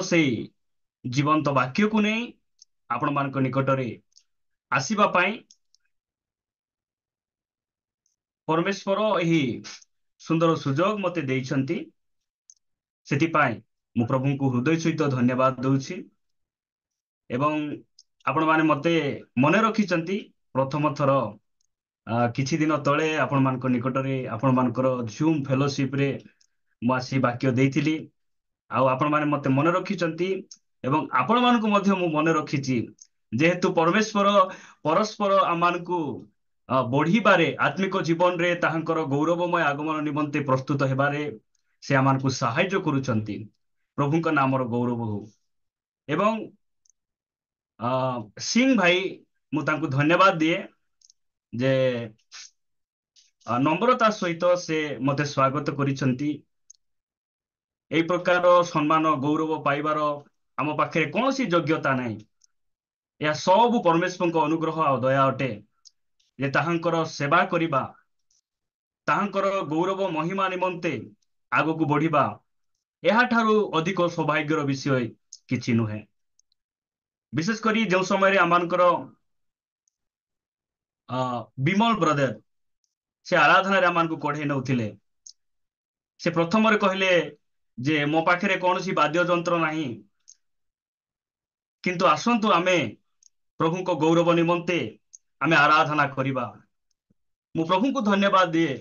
से जीवंत वाक्य को नहीं आपण मान निकटरे आसीबा पाई परमेश्वर यही सुंदर सुजोग मते देइछंती सेतिपाई मु प्रभु को हृदय सहित धन्यवाद दूची एवं आपण माने मते मने रखिचंती प्रथम थर किछि दिन तळे आपण मान निकटरे आपण मानकर जूम फेलोशिप रे मु आसी वाक्य देइथिली आउ आपण माने मते मने रखिचंती एवं आपण मानकु मध्य मु मने रखिची जेहेतु परमेश्वर परस्पर आमानकु बढ़िबारे आत्मिक जीवन रे ताहांकर गौरवमय आगमन निमंते प्रस्तुत हेबारे से आमानकु सहाय्य करूचंती प्रभुଙ୍କ नामर गौरव हो एवं सिंह भाई मु तांकु धन्यवाद दिए जे नम्रता सहित से मते स्वागत करिसंती एई प्रकार सम्मान गौरव पाइबार आम पाखे कौन सी योग्यता नहीं यह सब परमेश्वर अनुग्रह आ दया अटे जे ताहांकर सेवा करिबा ताहांकर गौरव महिमा निमंते आगकु बढ़िबा एहा ठारू अधिक सौभाग्यर विषय किछि नुहे विशेष करी जो समय आमानकर विमल ब्रदर से आराधना रे आमानकु कढे नउथिले से प्रथम रे कहले जे मो पाखरे कौन सी वाद्य यंत्र नहीं किंतु आसंतु आमे प्रभु को गौरव निमंते आमे आराधना करिबा मु प्रभु को धन्यवाद दिए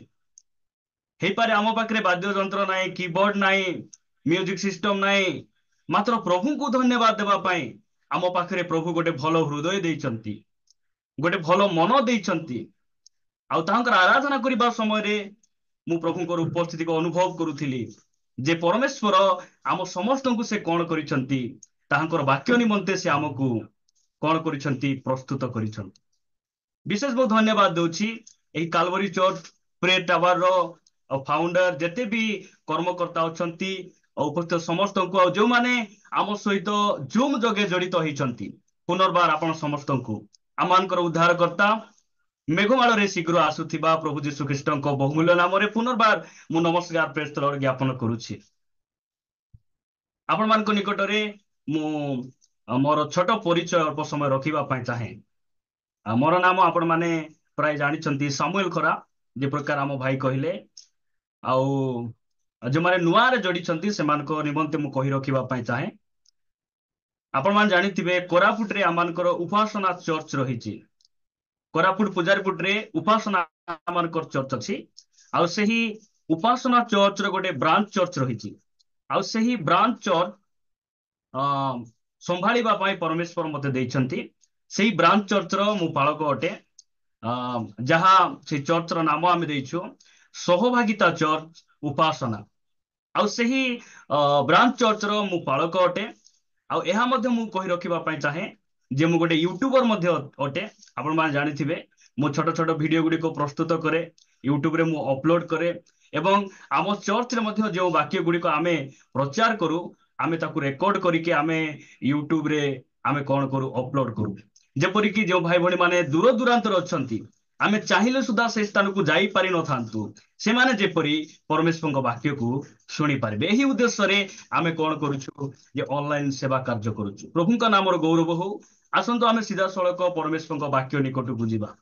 हे पारे आम पाखरे वाद्य यंत्र नहीं कीबोर्ड नहीं म्यूजिक सिस्टम नहीं मात्र प्रभु को धन्यवाद देबा पाई आम पाखरे प्रभु गोटे भल हृदय देइचंती गोटे भल मन देइचंती आउ तांकर आराधना करिबा समय रे मु प्रभुଙ୍କର उपस्थिति को अनुभव करूथिली जे परमेश्वर आम समस्त को से कौन करिसंती तांकर वाक्य निमंते से आमको कौन करिसंती प्रस्तुत करिसंती विशेष बहुत धन्यवाद दूची एही काल्वरी चर्च प्रे टावर रो फाउंडर जेते भी कर्मकर्ता अछंती उपस्थित समस्त को जो माने आम सहित जूम जगे जड़ित होइचंती पुनर्बार आपण समस्त को आमानकर उद्धारकर्ता मेघमाल रे शीघ्र आसुथिबा प्रभु जीशु ख्रीष्ट बहुमूल्य नाम रे पुनर्बार मु नमस्कार प्रेज द लॉर्ड ज्ञापन करूछि आपण मान निकट रे मु मोर छोट परिचय अल्प समय रखिबा पाई चाहे मोर नाम आपण माने प्राय जानिचंती सामुएल खरा जे प्रकार आम भाई कहले आउ जो माने नुआ रे जड़िचंती सेमानको निमंते मु कहि रखिबा पाई चाहे आपण मान जानिथिबे कोरापुट रे आमानकर उपासना चर्च रहिछि कोरापुट पुजारीपुट रे उपासना आमानकर चर्च अछि आउ सेही उपासना चर्च रे गोटे ब्रांच चर्च रहिछि आउ सेही ब्रांच चर्च संभाळिबा पाई परमेश्वर मते देइछंती सेही ब्रांच चर्च रो मु पालक अटे जहा से चर्च रो नाम आमे देइछु सहभागिता चर्च उपासना आउ सेही ब्रांच चर्च रो मु पालक अटे आउ एहा मध्ये मु कहि रखिबा पाई चाहे जे मु गोटे यूट्यूबर मध्ये अटे आपण मान जानिथिबे मु छोट छोट वीडियो गुडी को प्रस्तुत करे यूट्यूब रे मु अपलोड करे एवं आम चर्च रे मध्ये जो वाक्य गुडी को आमे प्रचार करू आमे ताकू रेकॉर्ड करिके आमे यूट्यूब रे आमे कोन करू अपलोड करू जेपरि कि जो भाई भणी माने दूर दूरांतर अछंती आमे चाहिले सुधा से स्थान को जाई पारि न थांतु से माने जेपरि परमेश्वर वाक्य को सुनी पारबे एही उद्देश्य रे आमे कोन करूछु जे ऑनलाइन सेवा कार्य करूछु प्रभु का नाम रो गौरव हो आसंतो आमे सीधा सड़क परमेश्वर वाक्य निकट को जीवा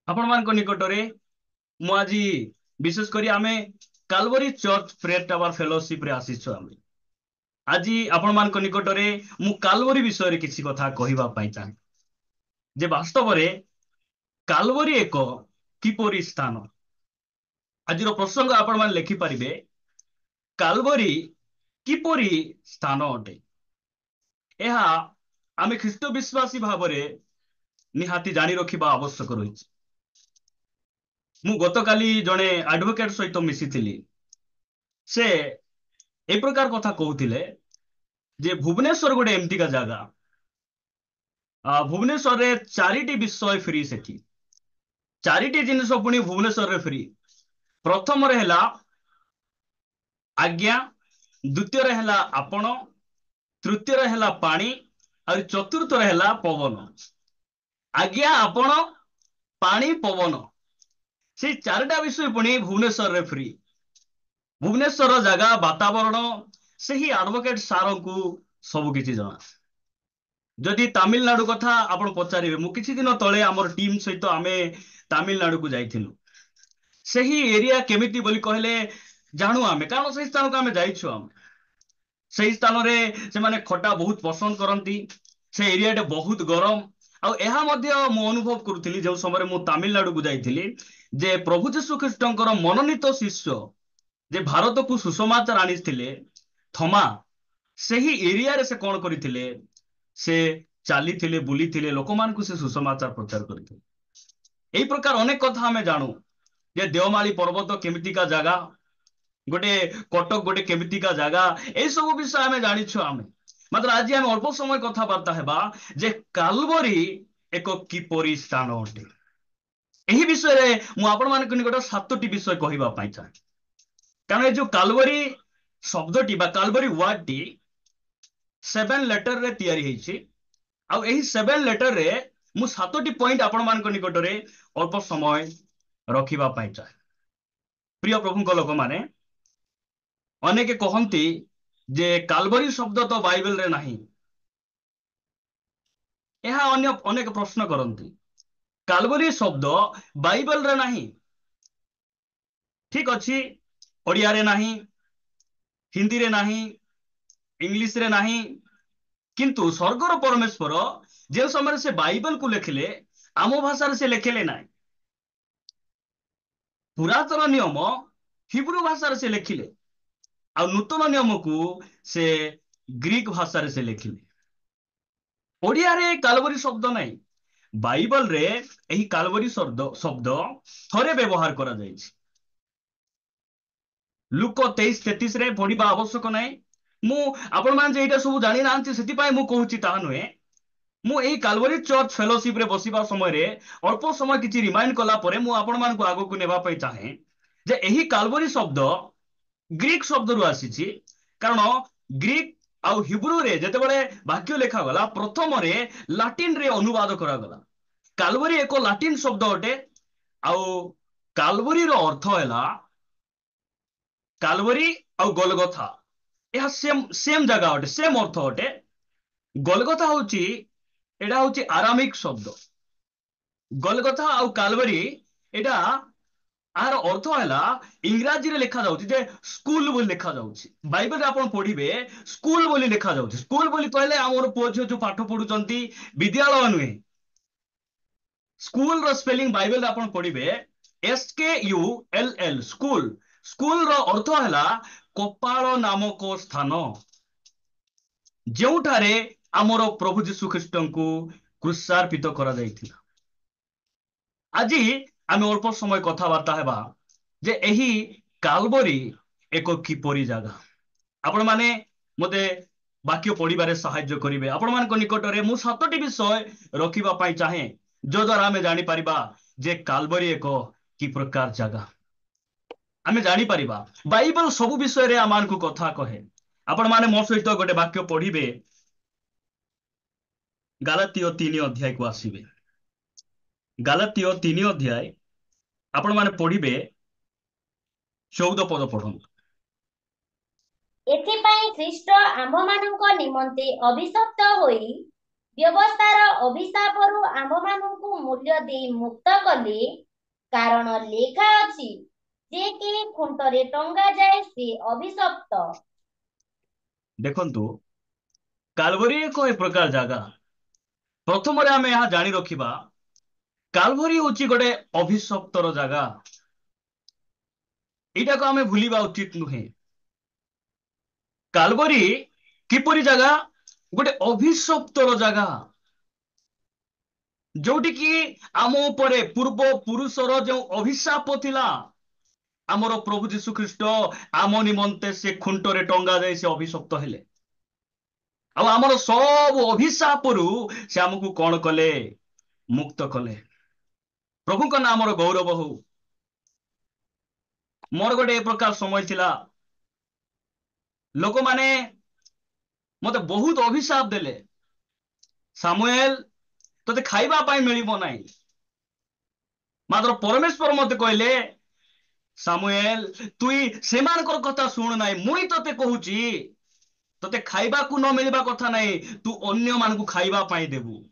आपण मान को निकट रे मु आज विशेष करी आमे काल्वरी चर्च प्रेयर टावर फेलोशिप रे आसीछु आमे आज आपण मान को निकट रे मु काल्वरी विषय रे किछि कथा कहिबा पाई चाहे जे वास्तव रे काल्वरी एक किपरि स्थान आज रो प्रसंग आपण मान लेखि परिबे काल्वरी किपरि स्थान अटे एहा आमे ख्रीष्ट विश्वासी भावरे निहाती जानी रखिबा आवश्यक रहिछि मु गतकाली जणे एडवोकेट सहित मिसिथिली से ए प्रकार कथा कहूथिले जे भुवनेश्वर गोटे एमती का जगह भुवनेश्वर रे चारिटी विषय फ्री सेठी चारिटी जिनिस पुणी भुवनेश्वर रे फ्री प्रथम रे हला आज्ञा द्वितीय रे हला आपण तृतीय रे हला पानी और चतुर्थ रे हला पवन आज्ञा आपण पानी पवन से चारटा विषय पुणी भुवनेश्वर रे फ्री भुवनेश्वर जगह वातावरण ସେହି ଆଡଭୋକେଟ ସାରଙ୍କୁ ସବୁ କିଛି ଜଣା। ଯଦି ତାମିଲନାଡୁ କଥା ଆପଣ ପଚାରିବେ, ମୁଁ କିଛି ଦିନ ତଳେ ଆମର ଟିମ୍ ସହିତ ଆମେ ତାମିଲନାଡୁକୁ ଯାଇଥିଲୁ। ସେହି ଏରିଆ କେମିତି ବୋଲି କହିଲେ ଜାଣୁ ଆମେ, କାରଣ ସେହି ସ୍ଥାନକୁ ଆମେ ଯାଇଛୁ। ଆମେ ସେହି ସ୍ଥାନରେ ସେମାନେ ଖଟା ବହୁତ ପସନ୍ଦ କରନ୍ତି। ସେ ଏରିଆଟା ବହୁତ ଗରମ। ଆଉ ଏହା ମଧ୍ୟ ମୁଁ ଅନୁଭବ କରୁଥିଲି ଯେଉଁ ସମୟରେ ମୁଁ ତାମିଲନାଡୁକୁ ଯାଇଥିଲି, ଯେ ପ୍ରଭୁ ଯୀଶୁ ଖ୍ରୀଷ୍ଟଙ୍କର ମନୋନୀତ ଶିଷ୍ୟ ଯେ ଭାରତକୁ ସୁସମାଚାର ଆଣିଥିଲେ ଥମା, ସେହି ଏରିଆରେ ସେ କଣ କରିଥିଲେ, ସେ ଚାଲିଥିଲେ, ବୁଲିଥିଲେ, ଲୋକମାନଙ୍କୁ ସେ ସୁସମାଚାର ପ୍ରଚାର କରିଥିଲେ। ଏଇ ପ୍ରକାର ଅନେକ କଥା ଆମେ ଜାଣୁ, ଯେ ଦେଓମାଳି ପର୍ବତ କେମିତିକା ଜାଗା, ଗୋଟେ କଟକ ଗୋଟେ କେମିତିକା ଜାଗା, ଏଇ ସବୁ ବିଷୟ ଆମେ ଜାଣିଛୁ। ଆମେ ମାତ୍ର ଆଜି ଆମେ ଅଳ୍ପ ସମୟ କଥାବାର୍ତ୍ତା ହେବା ଯେ କାଲବରୀ ଏକ କିପରି ସ୍ଥାନ ଅଟେ। ଏହି ବିଷୟରେ ମୁଁ ଆପଣମାନଙ୍କ ନିକଟ 7ଟି ବିଷୟ କହିବା ପାଇଁ ଚାହେଁ। କାରଣ ଏ ଯୋଉ କାଲବରୀ ଶବ୍ଦଟି ବା କାଲବରୀ ୱାର୍ଡଟି 7 ଲେଟରରେ ତିଆରି ହେଇଛି। ଆଉ ଏହି 7 ଲେଟରରେ ମୁଁ 7ଟି ପଏଣ୍ଟ ଆପଣମାନଙ୍କ ନିକଟରେ ଅଳ୍ପ ସମୟ ରଖିବା ପାଇଁ ଚାହେଁ। ପ୍ରିୟ ପ୍ରଭୁଙ୍କ ଲୋକମାନେ, ଅନେକେ କହନ୍ତି ଯେ କାଲବରୀ ଶବ୍ଦ ତ ବାଇବେଲରେ ନାହିଁ। ଏହା ଅନ୍ୟ ଅନେକ ପ୍ରଶ୍ନ କରନ୍ତି। କାଲବରୀ ଶବ୍ଦ ବାଇବେଲରେ ନାହିଁ, ଠିକ ଅଛି, ଓଡ଼ିଆରେ ନାହିଁ, ହିନ୍ଦୀରେ ନାହିଁ, ଇଂଲିଶରେ ନାହିଁ, କିନ୍ତୁ ସ୍ୱର୍ଗର ପରମେଶ୍ୱର ଯେଉଁ ସମୟରେ ସେ ବାଇବେଲକୁ ଲେଖିଲେ, ଆମ ଭାଷାରେ ସେ ଲେଖିଲେ ନାହିଁ। ପୁରାତନ ନିୟମ ହିବ୍ରୁ ଭାଷାରେ ସେ ଲେଖିଲେ, ଆଉ ନୂତନ ନିୟମକୁ ସେ ଗ୍ରୀକ ଭାଷାରେ ସେ ଲେଖିଲେ। ଓଡ଼ିଆରେ କାଲବରୀ ଶବ୍ଦ ନାହିଁ। ବାଇବଲରେ ଏହି କାଲବରୀ ଶବ୍ଦ ଥରେ ବ୍ୟବହାର କରାଯାଇଛି। ଲୁକ 23:33ରେ ପଢିବା ଆବଶ୍ୟକ ନାହିଁ। ମୁଁ ଆପଣମାନେ ଯେ ଏଇଟା ସବୁ ଜାଣିନାହାନ୍ତି ସେଥିପାଇଁ ମୁଁ କହୁଛି ତାହା ନୁହେଁ। ମୁଁ ଏହି କାଲବରୀ ଚର୍ଚ୍ଚ ଫେଲୋସିପରେ ବସିବା ସମୟରେ ଅଳ୍ପ ସମୟ କିଛି ରିମାଇଣ୍ଡ କଲା ପରେ ମୁଁ ଆପଣମାନଙ୍କୁ ଆଗକୁ ନେବା ପାଇଁ ଚାହେଁ ଯେ ଏହି କାଲବରୀ ଶବ୍ଦ ଗ୍ରୀକ ଶବ୍ଦରୁ ଆସିଛି। କାରଣ ଗ୍ରୀକ ଆଉ ହିବ୍ରୁରେ ଯେତେବେଳେ ବାକ୍ୟ ଲେଖାଗଲା, ପ୍ରଥମରେ ଲାଟିନରେ ଅନୁବାଦ କରାଗଲା। କାଲବରୀ ଏକ ଲାଟିନ ଶବ୍ଦ ଅଟେ। ଆଉ କାଲବରୀର ଅର୍ଥ ହେଲା, କାଲବରୀ ଆଉ ଗୋଲଗଥା ଏହା ସେମ ଜାଗା ଅଟେ, ସେମ ଅର୍ଥ ଅଟେ। ଗୋଲଗଥା ହଉଛି, ଏଟା ହଉଛି ଆରାମିକ ଶବ୍ଦ। ଗୋଲଗଥା ଆଉ କାଲବରୀ ଏଟା ଆର ଅର୍ଥ ହେଲା, ଇଂରାଜୀରେ ଲେଖା ଯାଉଛି ଯେ ସ୍କୁଲ ବୋଲି ଲେଖା ଯାଉଛି। ବାଇବେଲରେ ଆପଣ ପଢିବେ ସ୍କୁଲ ବୋଲି ଲେଖା ଯାଉଛି। ସ୍କୁଲ ବୋଲି କହିଲେ ଆମର ପୁଅ ଝିଅ ଯୋଉ ପାଠ ପଢୁଛନ୍ତି, ବିଦ୍ୟାଳୟ ନୁହେଁ। ସ୍କୁଲର ସ୍ପେଲିଂ ବାଇବେଲରେ ଆପଣ ପଢିବେ SKULL, ସ୍କୁଲ। ସ୍କୁଲର ଅର୍ଥ ହେଲା କପାଳ ନାମକ ସ୍ଥାନ, ଯେଉଁଠାରେ ଆମର ପ୍ରଭୁ ଯୀଶୁ ଖ୍ରୀଷ୍ଟଙ୍କୁ କ୍ରୁଶାର୍ପିତ କରାଯାଇଥିଲା। ଆଜି ଆମେ ଅଳ୍ପ ସମୟ କଥାବାର୍ତ୍ତା ହେବା ଯେ ଏହି କାଲବରୀ ଏକ କିପରି ଜାଗା। ଆପଣମାନେ ମୋତେ ବାକ୍ୟ ପଢିବାରେ ସାହାଯ୍ୟ କରିବେ। ଆପଣମାନଙ୍କ ନିକଟରେ ମୁଁ 7ଟି ବିଷୟ ରଖିବା ପାଇଁ ଚାହେଁ, ଯଦ୍ୱାରା ଆମେ ଜାଣିପାରିବା ଯେ କାଲବରୀ ଏକ କି ପ୍ରକାର ଜାଗା। ଆମେ ଜାଣିପାରିବା ବାଇବେଲ ସବୁ ବିଷୟରେ ଆମମାନଙ୍କୁ କଥା କହେ। ଆପଣମାନେ ମୋ ସହିତ ଗୋଟେ ବାକ୍ୟ ପଢିବେ, ଗାଲାତୀୟ 3 ଅଧ୍ୟାୟକୁ ଆସିବେ। ଗାଲାତୀୟ 3 ଅଧ୍ୟାୟ ଆପଣମାନେ ପଢିବେ 14 ପଦ ପଢନ୍ତୁ। ଏଥିପାଇଁ ଖ୍ରୀଷ୍ଟ ଆମ୍ଭମାନଙ୍କ ନିମନ୍ତେ ଅଭିଶପ୍ତ ହୋଇ ବ୍ୟବସ୍ଥାର ଅଭିଶାପରୁ ଆମ୍ଭମାନଙ୍କୁ ମୂଲ୍ୟ ଦେଇ ମୁକ୍ତ କଲେ। କାରଣ ଲେଖା ଅଛି, ଯେ କେହି ଖୁଣ୍ଟରେ ଟଙ୍ଗା ଯାଏ ସେ ଅଭିଶପ୍ତ। ଦେଖନ୍ତୁ, କାଲବରୀ ଏକ ଏ ପ୍ରକାର ଜାଗା। ପ୍ରଥମରେ ଆମେ ଏହା ଜାଣି ରଖିବା, କାଲବରୀ ହଉଛି ଗୋଟେ ଅଭିଶପ୍ତର ଜାଗା। ଏଇଟାକୁ ଆମେ ଭୁଲିବା ଉଚିତ ନୁହେଁ। କାଲବରୀ କିପରି ଜାଗା? ଗୋଟେ ଅଭିଶପ୍ତର ଜାଗା, ଯୋଉଠି କି ଆମ ଉପରେ ପୂର୍ବ ପୁରୁଷର ଯେଉଁ ଅଭିଶାପ ଥିଲା, ଆମର ପ୍ରଭୁ ଯୀଶୁ ଖ୍ରୀଷ୍ଟ ଆମ ନିମନ୍ତେ ସେ ଖୁଣ୍ଟରେ ଟଙ୍ଗା ଯାଇ ସେ ଅଭିଶପ୍ତ ହେଲେ। ଆଉ ଆମର ସବୁ ଅଭିଶାପରୁ ସେ ଆମକୁ କଣ କଲେ? ମୁକ୍ତ କଲେ। ପ୍ରଭୁଙ୍କ ନାଁ ଆମର ଗୌରବ ହଉ। ମୋର ଗୋଟେ ଏ ପ୍ରକାର ସମୟ ଥିଲା, ଲୋକମାନେ ମତେ ବହୁତ ଅଭିଶାପ ଦେଲେ। ସାମୁଏଲ, ତତେ ଖାଇବା ପାଇଁ ମିଳିବ ନାହିଁ। ମାତ୍ର ପରମେଶ୍ୱର ମତେ କହିଲେ, ସାମୁଏଲ ତୁଇ ସେମାନଙ୍କର କଥା ଶୁଣୁ ନାହିଁ, ମୁଇଁ ତତେ କହୁଛି तोते खाइबा को न मिलवा कथा नहीं, तू अन्य मानकु खाइबा पाई देबू।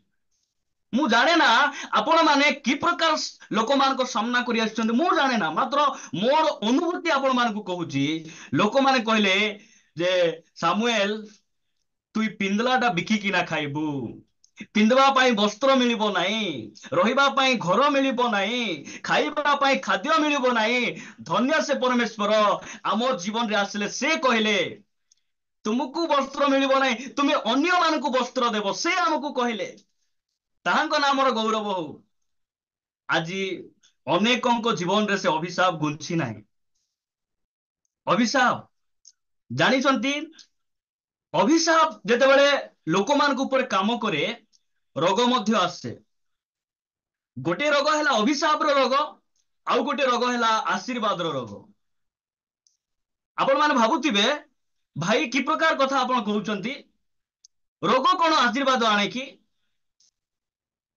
मु जाने ना आपण माने कि प्रकार लोक मान सामना करि आछन, मु जाने ना, मात्र मोर अनुभूति आपण मान को कहूची। लोक माने कहले जे सामुएल तू पिंदलाटा बिकिकिना खाइबू, पिंधवा पाई वस्त्र मिलिबो नाही, रहिबा पाई घर मिलिबो नाही, खाइबा पाई खाद्य मिलिबो नाही। धन्य से परमेश्वर आम जीवन रे आसले से कहले तुमको वस्त्र मिलिबो नाही, तुमे अन्य मानकु वस्त्र देबो, से हमकु कहले। ताहांको नामर गौरव हो। आज अनेकों जीवन रे से अभिशाप गुंछि नाही। अभिशाप जानिछंती, अभिशाप जेतेबेले लोक मानक ऊपर काम करे रोग मध्य आसे। गोटे रोग है अभिशाप रोग, आउ गोटे रोग है आशीर्वाद रोग। आपण माने भाबुथिबे भाई कि प्रकार कथा आपण कहउचंती, रोग कोन आशीर्वाद आने कि?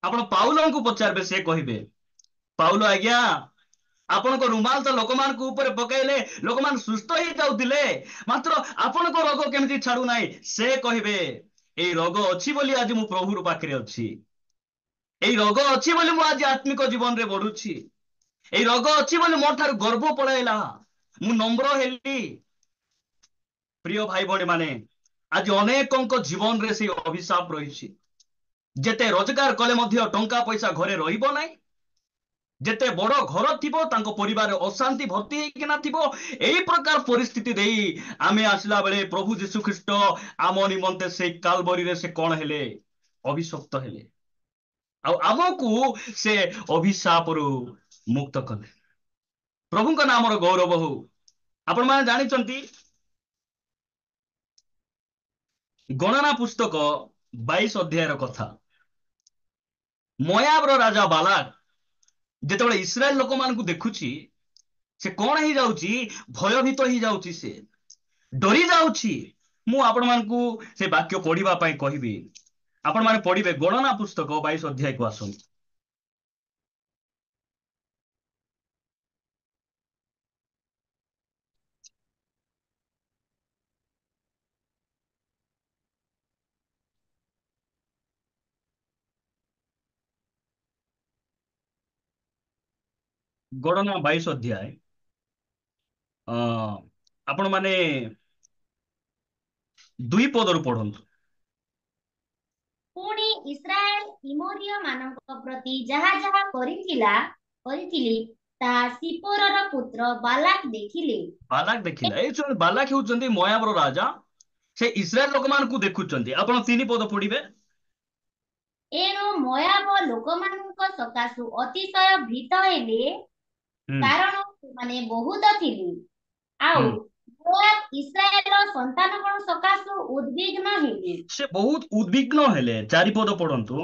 आपण पाउल को पचारबे, से कहिबे पाउल आज्ञा आपण को रुमाल तो लोक मान को ऊपर पकाइले लोक मान सुस्थ ही जाउतिले, मात्र आपण को रोग केमती छाड़ू नाही। से कहिबे ए रोग अछि बोली आज मु प्रभुर पाखरे अछि, ए रोग अछि बोली मु आज आत्मिक जीवन रे बढ़ुछि, ए रोग अछि बोली मो ठार गर्व पळाइला, मु नम्र हेली। प्रिय भाई भणी माने आज अनेकों जीवन रे से अभिशाप रही। जेते रोजगार कले मध्य टंका पैसा घरे रहिबो नाही, जेते बड़ घर थिबो तांको परिवार अशांति भर्ती हेकिना थिबो। एई प्रकार परिस्थिति देई आमे आसला बेले प्रभु यीशु ख्रीष्ट आम निमंते से कालवरी रे से कोन हेले, अभिशप्त हेले, आ आमको से अभिशाप रु मुक्त कले। प्रभु का नाम गौरव हो। आपण माने जानिचंती गणना पुस्तक 22 अध्याय कथा, मोयाबर राजा बालाक जेतेबेले इस्राएल लोक मान को देखुची, से कौन ही जाउची, भयभीत ही जाउची, से डरी जाउची। मु आपण मान को से वाक्य पढ़िबा पई कहिबी, आपण माने पढ़िबे गणना पुस्तक 22 अध्याय को आसन। गणना 22 अध्याय आपण माने 2 पदरु पढ़ंतु। पुणी इस्राएल इमोरिय मानक प्रति जहा जहा करिथिले ता सिपोरर पुत्र बालाक देखिले। बालाक देखिला, ए जो बालाक हेउचंदी मोयाबर राजा, से इस्राएल लोक मान को देखुचंदी। आपण 3 पद पढ़िबे। एणु मोयाब लोकमानक सकाशु अतिशय भीत हेले, हम्म कारण माने बहुत थिले। आउ हम्म मोयाब इस्राएल संतानगण सकाशु उद्विग्न हेले। से बहुत उद्विग्न हेले। 4 पद पढ़ंतु।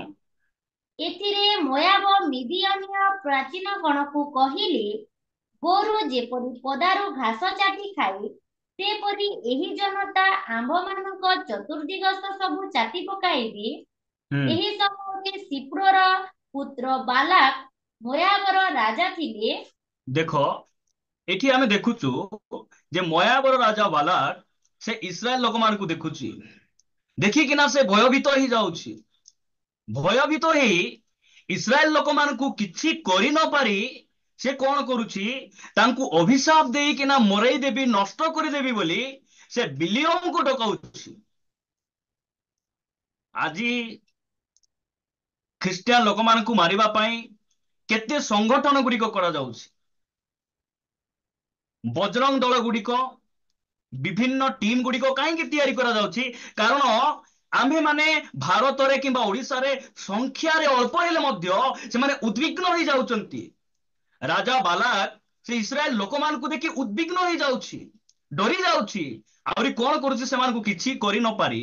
एथिरे मोयाब मिदियानीय प्राचीन गणକୁ कहिले, गोरु जेपरि पदारु घास चाटी खाए, सेपरि एही जनता आम्भମାନଙ୍କ चतुर्दिगस सबु चाटी पकाइबे। हम्म एही समୟରେ सिप्रोर पुत्र बालाक मोयाबर राजा थिले। देखो एठी आमे देखुचु जे मोयाबर राजा बालाक से इस्राएल लोक मान को देखुची, देखी कि ना से भयभीत ही जाउची। भयभीत ही इस्राएल लोक मान को किछि करि न पारी से कोन करूची, तांकु अभिशाप देई कि ना मरई देबी, नष्ट करि देबी बोली से बिलियम को डकाउची। आजी ख्रिस्टियन लोक मान को मारिबा पई केते संगठन गुड़िक करा जाउची। बजरंग दल गुड़िक, विभिन्न टीम गुड़िक कहीं तैयारी करा जाउची, कारण आम्भे माने भारत रे किंबा ओडिसा रे संख्या रे अल्प हेले मध्य से माने उद्विग्न ही जाउचंती। राजा बालाक से इस्राएल लोक मान को देखि उद्विग्न ही जाउची, डरी जाउची। आउरी कोन करूची, से मान को किछि करि न पारी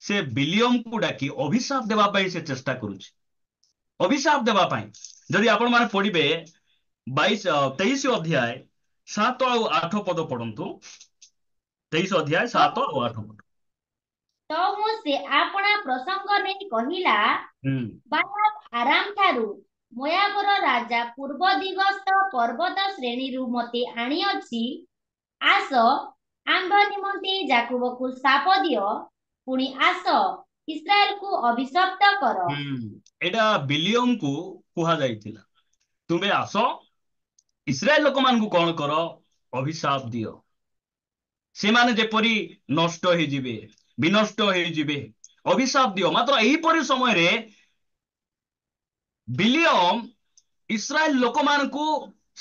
से बिलियम को डाकी अभिशाप देबा पई से चेष्टा करूची। अभिशाप देबा पई जदि आपण माने पढ़िबे 23 अध्याय 7 और 8 पद पढ़ंतु। 23 अध्याय 7 और 8 पद। तो मु से आपणा प्रसंग नै कहिला, बालाक आराम ठारू मोयाबर राजा पूर्व दिगस्थ पर्वत श्रेणी रु मते आनी अछि। आस आंभ निमंते जाकुबकु शाप दियो पुणी आस इस्राएल को अभिशप्त कर। एटा बिलियम को कुहा जाइथिला तुमे आस इस्राएल लोक मानकु कौन कर अभिशाप दियो ସେମାନେ ଯେପରି ନଷ୍ଟ ହେଇଯିବେ ବିନଷ୍ଟ ହେଇଯିବେ ଅଭିଶାପ ଦିଅ ମାତ୍ର ଏହିପରି ସମୟରେ ବିଲିୟମ ଇସ୍ରାଏଲ ଲୋକମାନଙ୍କୁ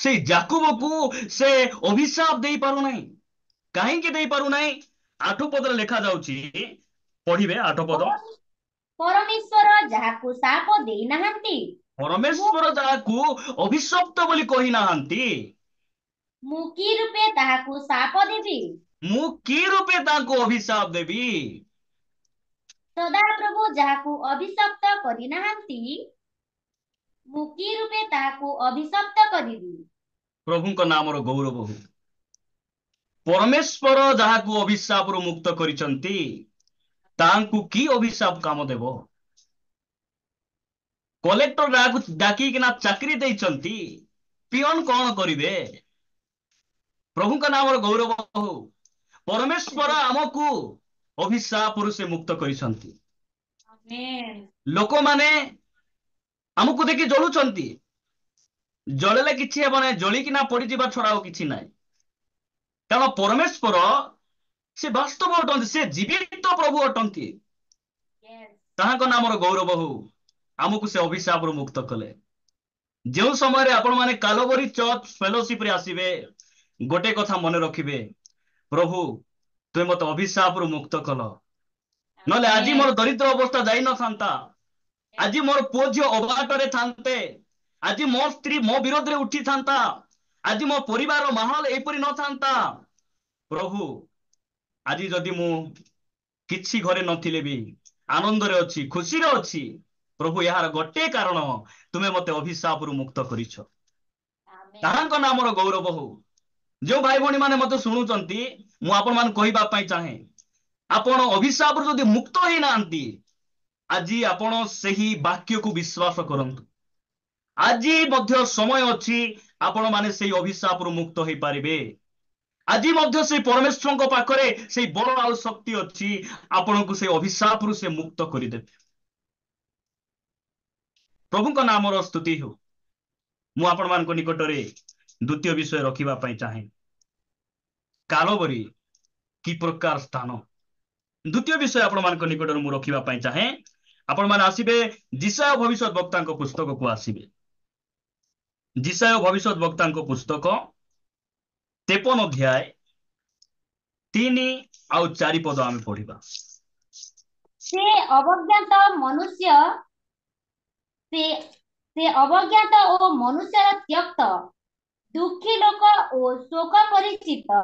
ସେଇ ଯାକୁବକୁ ସେ ଅଭିଶାପ ଦେଇ ପାରୁନାହିଁ କାହିଁକି ଦେଇ ପାରୁନାହିଁ 8 ପଦରେ ଲେଖା ଯାଉଛି ପଢିବେ 8 ପଦ परमेश्वर ଯାହାକୁ ଶାପ ଦେଇନାହାନ୍ତି ମୁଁ ପରମେଶ୍ୱର ଯାହାକୁ ଅଭିଶପ୍ତ ବୋଲି କହିନାହାନ୍ତି ମୁଁ କି ରୂପେ ତାହାକୁ ଶାପ ଦେବି ମୁଁ କି ରୂପେ ତାଙ୍କୁ ଅଭିଶାପ ଦେବି ସଦାପ୍ରଭୁ ଯାହାକୁ ଅଭିଶପ୍ତ କରିନାହାନ୍ତି ମୁଁ କି ରୂପେ ତାହାକୁ ଅଭିଶପ୍ତ କରିବି। ପ୍ରଭୁଙ୍କ ନାମର ଗୌରବ ହଉ ପରମେଶ୍ୱର ଯାହାକୁ ଅଭିଶାପରୁ ମୁକ୍ତ କରିଛନ୍ତି ତାଙ୍କୁ କି ଅଭିଶାପ କାମ ଦେବ କଲେକ୍ଟର ଯାହାକୁ ଡାକିକିନା ଚାକିରି ଦେଇଛନ୍ତି ପିଅନ କଣ କରିବେ ପ୍ରଭୁଙ୍କ ନାମର ଗୌରବ ହଉ ପରମେଶ୍ୱର ଆମକୁ ଅଭିଶାପରୁ ସେ ମୁକ୍ତ କରିଛନ୍ତି ଆମେନ୍। ଲୋକମାନେ ଆମକୁ ଦେଖି ଜଳୁଛନ୍ତି ଜଳିଲେ କିଛି ହେବ ନାହିଁ ଜଳିକିନା ପଡିଯିବା ଛଡା ଆଉ କିଛି ନାହିଁ କାରଣ ପରମେଶ୍ୱର ସେ ବାସ୍ତବ ଅଟନ୍ତି ସେ ଜୀବିତ ପ୍ରଭୁ ଅଟନ୍ତି Yes. ତାହାଙ୍କ ନାମର ଗୌରବ ହଉ ଆମକୁ ସେ ଅଭିଶାପରୁ ମୁକ୍ତ କଲେ ଯେଉଁ ସମୟରେ ଆପଣମାନେ କାଲବରୀ ଚର୍ଚ୍ଚ ଫେଲୋସିପରେ ଆସିବେ ଗୋଟେ କଥା ମନେ ରଖିବେ ପ୍ରଭୁ ତୁମେ ମତେ ଅଭିଶାପରୁ ମୁକ୍ତ କଲ ନହେଲେ ଆଜି Amen. ମୋର ଦରିଦ୍ର ଅବସ୍ଥା ଯାଇନଥାନ୍ତା ଆଜି ମୋର ପୁଅ ଝିଅ ଅବାଟରେ ଥାନ୍ତେ ଆଜି ମୋ ସ୍ତ୍ରୀ ମୋ ବିରୋଧରେ ଉଠିଥାନ୍ତା ଆଜି ମୋ ପରିବାର ମାହୋଲ ଏହିପରି ନଥାନ୍ତା ପ୍ରଭୁ ଆଜି ଯଦି ମୁଁ କିଛି ଘରେ ନଥିଲେ ବି ଆନନ୍ଦରେ ଅଛି ଖୁସିରେ ଅଛି ପ୍ରଭୁ ଏହାର ଗୋଟେ କାରଣ ତୁମେ ମତେ ଅଭିଶାପରୁ ମୁକ୍ତ କରିଛ Amen. ତାହାଙ୍କ ନାମର ଗୌରବ ହଉ ଯେଉଁ ଭାଇ ଭଉଣୀ ମାନେ ମତେ ଶୁଣୁଛନ୍ତି ମୁଁ ଆପଣମାନଙ୍କୁ କହିବା ପାଇଁ ଚାହେଁ ଆପଣ ଅଭିଶାପରୁ ଯଦି ମୁକ୍ତ ହେଇନାହାନ୍ତି ଆଜି ଆପଣ ସେହି ବାକ୍ୟକୁ ବିଶ୍ୱାସ କରନ୍ତୁ ଆଜି ମଧ୍ୟ ସମୟ ଅଛି ଆପଣମାନେ ସେଇ ଅଭିଶାପରୁ ମୁକ୍ତ ହେଇପାରିବେ ଆଜି ମଧ୍ୟ ସେଇ ପରମେଶ୍ୱରଙ୍କ ପାଖରେ ସେଇ ବଳ ଆଉ ଶକ୍ତି ଅଛି ଆପଣଙ୍କୁ ସେଇ ଅଭିଶାପରୁ ସେ ମୁକ୍ତ କରିଦେବେ ପ୍ରଭୁଙ୍କ ନାମର ସ୍ତୁତି ହେଉ ମୁଁ ଆପଣମାନଙ୍କ ନିକଟରେ ଦ୍ୱିତୀୟ ବିଷୟ ରଖିବା ପାଇଁ ଚାହେଁ କାଲବରୀ କି ପ୍ରକାର ସ୍ଥାନ ଦ୍ୱିତୀୟ ବିଷୟ ଆପଣମାନଙ୍କ ନିକଟରେ ମୁଁ ରଖିବା ପାଇଁ ଚାହେଁ ଆପଣମାନେ ଆସିବେ ଯିଶାୟ ଭବିଷ୍ୟତ ବକ୍ତାଙ୍କ ପୁସ୍ତକକୁ ଆସିବେ ଯିଶାୟ ଭବିଷ୍ୟତ ବକ୍ତାଙ୍କ ପୁସ୍ତକ 53 ଅଧ୍ୟାୟ 3 ଆଉ 4 ପଦ ଆମେ ପଢିବା ସେ ଅବଜ୍ଞାତ ମନୁଷ୍ୟ ସେ ସେ ଅବଜ୍ଞାତ ଓ ମନୁଷ୍ୟର ତ୍ୟକ୍ତ ଦୁଃଖୀ ଲୋକ ଓ ଶୋକ ପରିଚିତ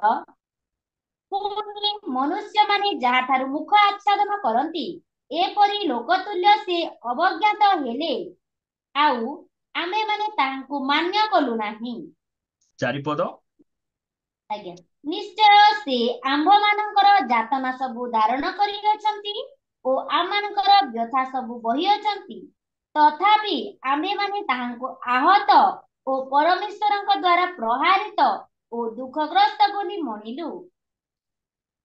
ପୁଣି ମନୁଷ୍ୟମାନେ ଯାହାଠାରୁ ମୁଖ ଆଚ୍ଛାଦନ କରନ୍ତି ଏପରି ଲୋକତୁଲ୍ୟ ସେ ଅବଜ୍ଞାତ ହେଲେ ଆଉ ଆମେମାନେ ତାହାଙ୍କୁ ମାନ୍ୟ କଲୁ ନାହିଁ 4 ପଦ ଆଜ୍ଞା ନିଶ୍ଚୟ ସେ ଆମ୍ଭମାନଙ୍କର ଯାତନା ସବୁ ଧାରଣ କରିଅଛନ୍ତି ଓ ଆମମାନଙ୍କର ବ୍ୟଥା ସବୁ ବହିଅଛନ୍ତି ତଥାପି ଆମେମାନେ ତାହାଙ୍କୁ ଆହତ ଓ ପରମେଶ୍ୱରଙ୍କ ଦ୍ୱାରା ପ୍ରହାରିତ ଓ ଦୁଃଖଗ୍ରସ୍ତ ବୋଲି ମଣିଲୁ।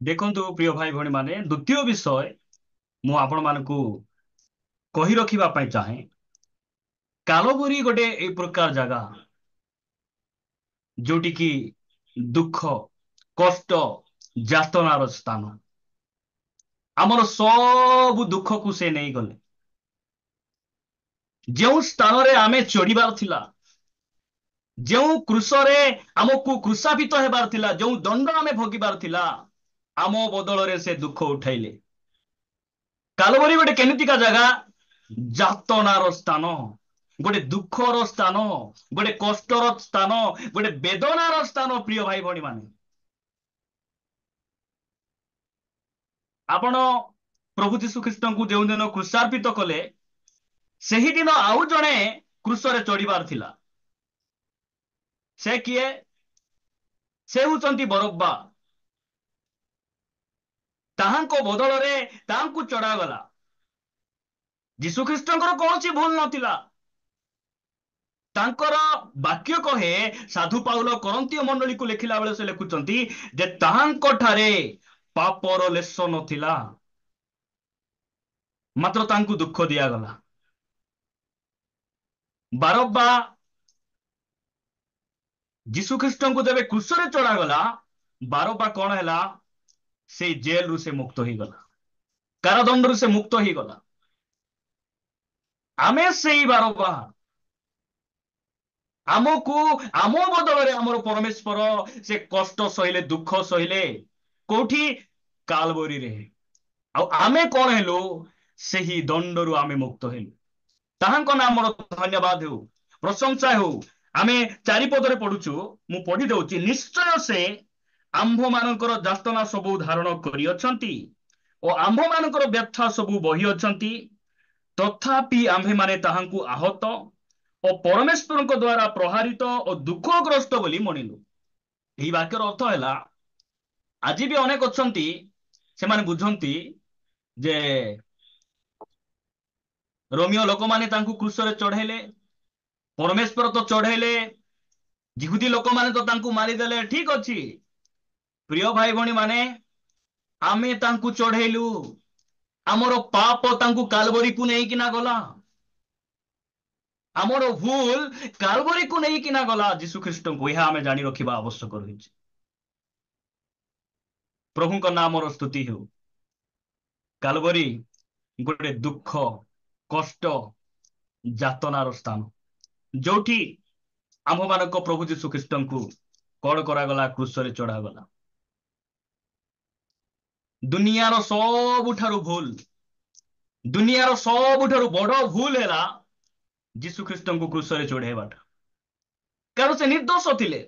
ଦେଖନ୍ତୁ ପ୍ରିୟ ଭାଇ ଭଉଣୀ ମାନେ ଦ୍ୱିତୀୟ ବିଷୟ ମୁଁ ଆପଣମାନଙ୍କୁ କହି ରଖିବା ପାଇଁ ଚାହେଁ କାଲବରୀ ଗୋଟେ ଏଇ ପ୍ରକାର ଜାଗା ଯୋଉଠିକି ଦୁଃଖ କଷ୍ଟ ଯାତନାର ସ୍ଥାନ ଆମର ସବୁ ଦୁଃଖକୁ ସେ ନେଇଗଲେ ଯେଉଁ ସ୍ଥାନରେ ଆମେ ଚଢିବାର ଥିଲା ଯେଉଁ କୃଷରେ ଆମକୁ କୃଷାଭିତ ହେବାର ଥିଲା ଯେଉଁ ଦଣ୍ଡ ଆମେ ଭୋଗିବାର ଥିଲା ଆମ ବଦଳରେ ସେ ଦୁଃଖ ଉଠାଇଲେ କାଲବରୀ ଗୋଟେ କେମିତିକା ଜାଗା ଯାତନାର ସ୍ଥାନ ଗୋଟେ ଦୁଃଖର ସ୍ଥାନ ଗୋଟେ କଷ୍ଟର ସ୍ଥାନ ଗୋଟେ ବେଦନାର ସ୍ଥାନ ପ୍ରିୟ ଭାଇ ଭଉଣୀ ମାନେ ଆପଣ ପ୍ରଭୁ ଯୀଶୁ ଖ୍ରୀଷ୍ଟଙ୍କୁ ଯେଉଁଦିନ କୃଷାର୍ପିତ କଲେ ସେହିଦିନ ଆଉ ଜଣେ କୃଷରେ ଚଢିବାର ଥିଲା ସେ କିଏ ସେ ହେଉଛନ୍ତି ବରବ୍ବା ତାହାଙ୍କ ବଦଳରେ ତାଙ୍କୁ ଚଢାଗଲା ଯୀଶୁ ଖ୍ରୀଷ୍ଟଙ୍କର କୌଣସି ଭୁଲ ନଥିଲା ତାଙ୍କର ବାକ୍ୟ କହେ, ସାଧୁ ପାଉଲ କରନ୍ତୀୟ ମଣ୍ଡଳୀକୁ ଲେଖିଲା ବେଳେ ସେ ଲେଖୁଛନ୍ତି ଯେ ତାହାଙ୍କ ଠାରେ ପାପର ଲେଶ ନଥିଲା, ମାତ୍ର ତାଙ୍କୁ ଦୁଃଖ ଦିଆଗଲା। ବାରବା ଯୀଶୁଖ୍ରୀଷ୍ଟଙ୍କୁ ଯେବେ କ୍ରୁଶରେ ଚଢାଗଲା, ବାରବା କଣ ହେଲା? ସେଇ ଜେଲରୁ ସେ ମୁକ୍ତ ହେଇଗଲା, କାରାଦଣ୍ଡରୁ ସେ ମୁକ୍ତ ହେଇଗଲା। ଆମେ ସେଇ ବାରବା, ଆମକୁ ଆମ ବଦଳରେ ଆମର ପରମେଶ୍ୱର ସେ କଷ୍ଟ ସହିଲେ, ଦୁଃଖ ସହିଲେ। କୋଉଠି? କାଲବରୀରେ। ଆଉ ଆମେ କଣ ହେଲୁ? ସେହି ଦଣ୍ଡରୁ ଆମେ ମୁକ୍ତ ହେଲୁ। ତାହାଙ୍କ ନାମର ଧନ୍ୟବାଦ ହେଉ, ପ୍ରଶଂସା ହେଉ। ଆମେ ଚାରିପଦରେ ପଢୁଛୁ, ମୁଁ ପଢି ଦଉଛି। ନିଶ୍ଚୟ ସେ ଆମ୍ଭମାନଙ୍କର ଯାତନା ସବୁ ଧାରଣ କରିଅଛନ୍ତି ଓ ଆମ୍ଭମାନଙ୍କର ବ୍ୟଥା ସବୁ ବହି ଅଛନ୍ତି, ତଥାପି ଆମ୍ଭେମାନେ ତାହାଙ୍କୁ ଆହତ ଓ ପରମେଶ୍ୱରଙ୍କ ଦ୍ୱାରା ପ୍ରହାରିତ ଓ ଦୁଃଖଗ୍ରସ୍ତ ବୋଲି ମଣିଲୁ। ଏହି ବାକ୍ୟର ଅର୍ଥ ହେଲା, ଆଜି ବି ଅନେକ ଅଛନ୍ତି, ସେମାନେ ବୁଝନ୍ତି ଯେ ରୋମିଓ ଲୋକମାନେ ତାଙ୍କୁ କ୍ରୁଶରେ ଚଢେଇଲେ, ପରମେଶ୍ୱର ତ ଚଢେଇଲେ, ଯିହୁଦୀ ଲୋକମାନେ ତ ତାଙ୍କୁ ମାରିଦେଲେ। ଠିକ ଅଛି ପ୍ରିୟ ଭାଇ ଭଉଣୀ ମାନେ, ଆମେ ତାଙ୍କୁ ଚଢେଇଲୁ, ଆମର ପାପ ତାଙ୍କୁ କାଲବରୀକୁ ନେଇକିନା ଗଲା, ଆମର ଭୁଲ କାଲବରୀକୁ ନେଇକିନା ଗଲା ଯୀଶୁଖ୍ରୀଷ୍ଟଙ୍କୁ। ଏହା ଆମେ ଜାଣି ରଖିବା ଆବଶ୍ୟକ ରହିଛି। ପ୍ରଭୁଙ୍କ ନାମର ସ୍ତୁତି ହେଉ। କାଲବରୀ ଗୋଟେ ଦୁଃଖ, କଷ୍ଟ, ଯାତନାର ସ୍ଥାନ, ଯୋଉଠି ଆମ୍ଭମାନଙ୍କ ପ୍ରଭୁ ଯୀଶୁଖ୍ରୀଷ୍ଟଙ୍କୁ କଣ କରାଗଲା? କ୍ରୁଶରେ ଚଢାଗଲା। ଦୁନିଆର ସବୁଠାରୁ ଭୁଲ, ଦୁନିଆର ସବୁଠାରୁ ବଡ ଭୁଲ ହେଲା ଯୀଶୁଖ୍ରୀଷ୍ଟଙ୍କୁ କ୍ରୁଶରେ ଚଢେଇବାଟା। କାରଣ ସେ ନିର୍ଦ୍ଦୋଷ ଥିଲେ,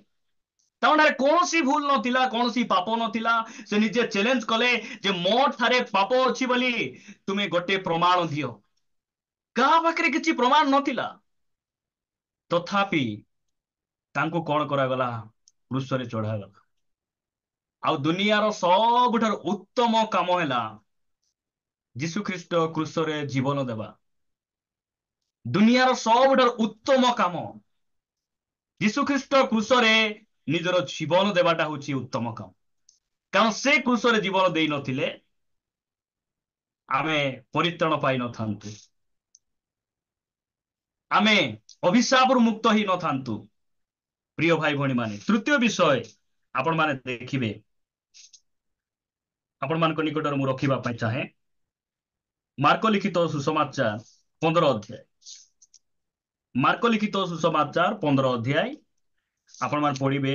ତାଙ୍କଠାରେ କୌଣସି ଭୁଲ ନଥିଲା, କୌଣସି ପାପ ନଥିଲା। ସେ ନିଜେ ଚ୍ୟାଲେଞ୍ଜ କଲେ ଯେ ମୋ ଠାରେ ପାପ ଅଛି ବୋଲି ତୁମେ ଗୋଟେ ପ୍ରମାଣ ଦିଅ। କାହା ପାଖରେ କିଛି ପ୍ରମାଣ ନଥିଲା, ତଥାପି ତାଙ୍କୁ କଣ କରାଗଲା? କ୍ରୁଶରେ ଚଢାଗଲା। ଆଉ ଦୁନିଆର ସବୁଠାରୁ ଉତ୍ତମ କାମ ହେଲା ଯୀଶୁଖ୍ରୀଷ୍ଟ କ୍ରୁଶରେ ଜୀବନ ଦେବା। ଦୁନିଆର ସବୁଠାରୁ ଉତ୍ତମ କାମ, ଯୀଶୁଖ୍ରୀଷ୍ଟ କ୍ରୁଶରେ ନିଜର ଜୀବନ ଦେବାଟା ହଉଛି ଉତ୍ତମ କାମ। କାରଣ ସେ କ୍ରୁଶରେ ଜୀବନ ଦେଇ ନଥିଲେ ଆମେ ପରିତ୍ରାଣ ପାଇନଥାନ୍ତୁ, ଆମେ ଅଭିଶାପରୁ ମୁକ୍ତ ହେଇ ନଥାନ୍ତୁ। ପ୍ରିୟ ଭାଇ ଭଉଣୀ ମାନେ, ତୃତୀୟ ବିଷୟ ଆପଣ ମାନେ ଦେଖିବେ, ଆପଣମାନଙ୍କ ନିକଟରେ ମୁଁ ରଖିବା ପାଇଁ ଚାହେଁ, ମାର୍କ ଲିଖିତ ସୁସମାଚାର 15 ଅଧ୍ୟାୟ। ମାର୍କ ଲିଖିତ ସୁସମାଚାର 15 ଅଧ୍ୟାୟ ଆପଣ ମାନେ ପଢିବେ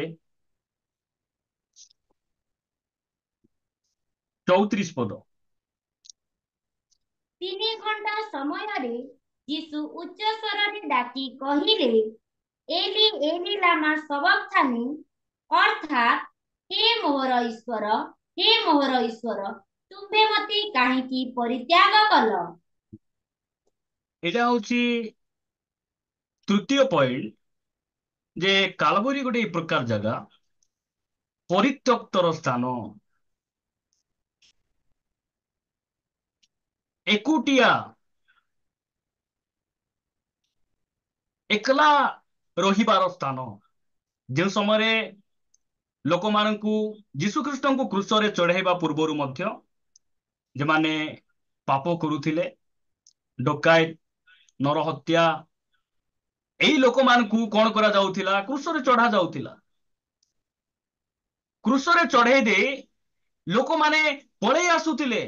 34 ପଦ। 3 ଘଣ୍ଟା ସମୟରେ ଯୀଶୁ ଉଚ୍ଚ ସ୍ୱରରେ ଡାକି କହିଲେ, ଏଲି ଏଲି ଲାମା ସବକ୍ତାନି, ଅର୍ଥାତ୍ ହେ ମୋହର ଈଶ୍ୱର, ହେ ମୋହର ଈଶ୍ୱର, ତୁମ୍ଭେ ମତେ କାହିଁକି ପରିତ୍ୟାଗ କଲ? এটা হচ্ছে তৃতীয় পয়েন্ট, যে কালবরি গোটে এই প্রকার জায়গা, পরিত্যক্তর স্থান, একুটিয়া, একলা রহিবার স্থান। যে সময় ଲୋକମାନଙ୍କୁ ଯୀଶୁଖ୍ରୀଷ୍ଟଙ୍କୁ କ୍ରୁଶରେ ଚଢେଇବା ପୂର୍ବରୁ ମଧ୍ୟ ଯେମାନେ ପାପ କରୁଥିଲେ, ଡକାୟତ, ନରହତ୍ୟା, ଏଇ ଲୋକମାନଙ୍କୁ କଣ କରାଯାଉଥିଲା? କ୍ରୁଶରେ ଚଢା ଯାଉଥିଲା। କ୍ରୁଶରେ ଚଢେଇ ଦେଇ ଲୋକମାନେ ପଳେଇ ଆସୁଥିଲେ।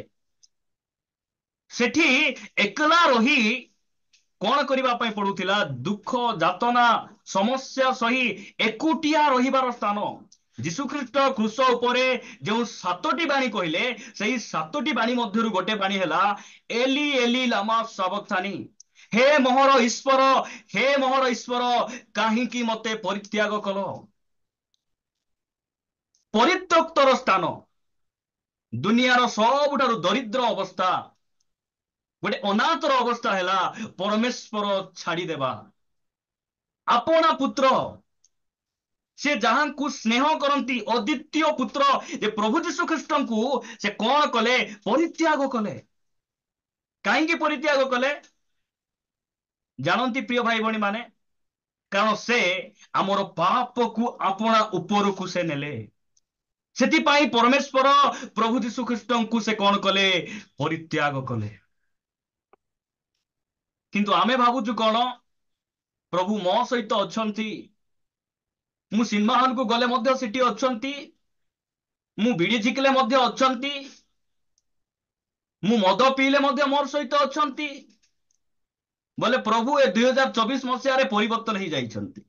ସେଠି ଏକଲା ରହି କଣ କରିବା ପାଇଁ ପଡୁଥିଲା? ଦୁଃଖ, ଯାତନା, ସମସ୍ୟା ସହି ଏକୁଟିଆ ରହିବାର ସ୍ଥାନ। ଯୀଶୁଖ୍ରୀଷ୍ଟ କ୍ରୁଶ ଉପରେ ଯେଉଁ 7ଟି ବାଣୀ କହିଲେ, ସେଇ 7ଟି ବାଣୀ ମଧ୍ୟରୁ ଗୋଟେ ବାଣୀ ହେଲା, ଏଲି ଏଲି ଲାମା ସାବକ୍ତାନି, ହେ ମୋହର ଈଶ୍ୱର, ହେ ମୋହର ଈଶ୍ୱର, କାହିଁକି ମତେ ପରିତ୍ୟାଗ କଲ? ପରିତ୍ୟକ୍ତର ସ୍ଥାନ, ଦୁନିଆର ସବୁଠାରୁ ଦରିଦ୍ର ଅବସ୍ଥା, ଗୋଟେ ଅନାଥର ଅବସ୍ଥା ହେଲା ପରମେଶ୍ୱର ଛାଡିଦେବା। ଆପଣା ପୁତ୍ର, ସେ ଯାହାଙ୍କୁ ସ୍ନେହ କରନ୍ତି, ଅଦ୍ୱିତୀୟ ପୁତ୍ର ଯେ ପ୍ରଭୁ ଯୀଶୁଖ୍ରୀଷ୍ଟଙ୍କୁ ସେ କଣ କଲେ? ପରିତ୍ୟାଗ କଲେ। କାହିଁକି ପରିତ୍ୟାଗ କଲେ? ଜାଣନ୍ତି ପ୍ରିୟ ଭାଇ ଭଉଣୀ ମାନେ, କାରଣ ସେ ଆମର ପାପକୁ ଆପଣା ଉପରକୁ ସେ ନେଲେ। ସେଥିପାଇଁ ପରମେଶ୍ୱର ପ୍ରଭୁ ଯୀଶୁ ଖ୍ରୀଷ୍ଟଙ୍କୁ ସେ କଣ କଲେ? ପରିତ୍ୟାଗ କଲେ। କିନ୍ତୁ ଆମେ ଭାବୁଛୁ କଣ? ପ୍ରଭୁ ମୋ ସହିତ ଅଛନ୍ତି, ମୁଁ ସିନେମା ହଲକୁ ଗଲେ ମଧ୍ୟ ସେଠି ଅଛନ୍ତି, ମୁଁ ବିଡି ଝିକିଲେ ମଧ୍ୟ ଅଛନ୍ତି, ମୁଁ ମଦ ପିଇଲେ ମଧ୍ୟ ମୋର ସହିତ ଅଛନ୍ତି। ବୋଲେ ପ୍ରଭୁ ଏ 2024 ମସିହାରେ ପରିବର୍ତ୍ତନ ହେଇଯାଇଛନ୍ତି।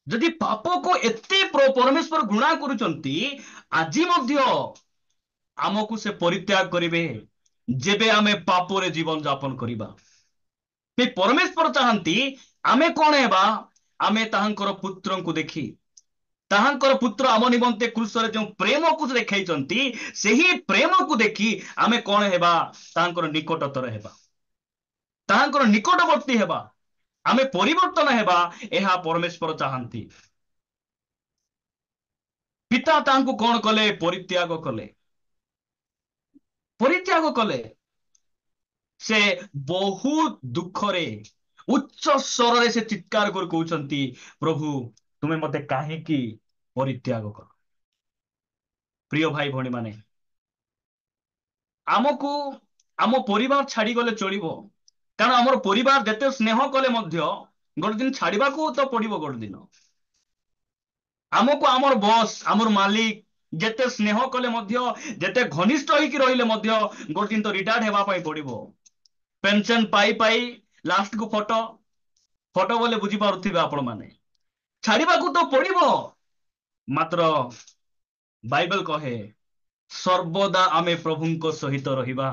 ଯଦି ପାପକୁ ଏତେ ପରମେଶ୍ୱର ଘୃଣା କରୁଛନ୍ତି, ଆଜି ମଧ୍ୟ ଆମକୁ ସେ ପରିତ୍ୟାଗ କରିବେ ଯେବେ ଆମେ ପାପରେ ଜୀବନ ଯାପନ କରିବା। ପରମେଶ୍ୱର ଚାହାନ୍ତି ଆମେ କଣ ହେବା? ଆମେ ତାହାଙ୍କର ପୁତ୍ରଙ୍କୁ ଦେଖି, ତାହାଙ୍କର ପୁତ୍ର ଆମ ନିମନ୍ତେ କ୍ରୁଶରେ ଯେଉଁ ପ୍ରେମକୁ ଦେଖାଇଛନ୍ତି, ସେହି ପ୍ରେମକୁ ଦେଖି ଆମେ କଣ ହେବା? ତାହାଙ୍କର ନିକଟତର ହେବା, ତାହାଙ୍କର ନିକଟବର୍ତ୍ତୀ ହେବା, ଆମେ ପରିବର୍ତ୍ତନ ହେବା। ଏହା ପରମେଶ୍ୱର ଚାହାନ୍ତି। ପିତା ତାଙ୍କୁ କଣ କଲେ? ପରିତ୍ୟାଗ କଲେ, ପରିତ୍ୟାଗ କଲେ। ସେ ବହୁତ ଦୁଃଖରେ ଉଚ୍ଚ ସ୍ୱରରେ ସେ ଚିତ୍କାର କରି କହୁଛନ୍ତି, ପ୍ରଭୁ ତୁମେ ମତେ କାହିଁକି ପରିତ୍ୟାଗ କର? ପ୍ରିୟ ଭାଇ ଭଉଣୀ ମାନେ, ଆମକୁ ଆମ ପରିବାର ଛାଡିଗଲେ ଚଳିବ, କାରଣ ଆମର ପରିବାର ଯେତେ ସ୍ନେହ କଲେ ମଧ୍ୟ ଗୋଟେ ଦିନ ଛାଡିବାକୁ ତ ପଡିବ। ଗୋଟେ ଦିନ ଆମକୁ ଆମର ବସ୍, ଆମର ମାଲିକ ଯେତେ ସ୍ନେହ କଲେ ମଧ୍ୟ, ଯେତେ ଘନିଷ୍ଠ ହେଇକି ରହିଲେ ମଧ୍ୟ ଗୋଟେ ଦିନ ତ ରିଟାୟାର୍ଡ ହେବା ପାଇଁ ପଡିବ। ପେନସନ ପାଇ ପାଇ ଲାଷ୍ଟକୁ ଫଟୋ ଫଟୋ ବୋଲେ ବୁଝିପାରୁଥିବେ ଆପଣ ମାନେ, ଛାଡିବାକୁ ତ ପଡିବ। ମାତ୍ର ବାଇବେଲ କହେ ସର୍ବଦା ଆମେ ପ୍ରଭୁଙ୍କ ସହିତ ରହିବା।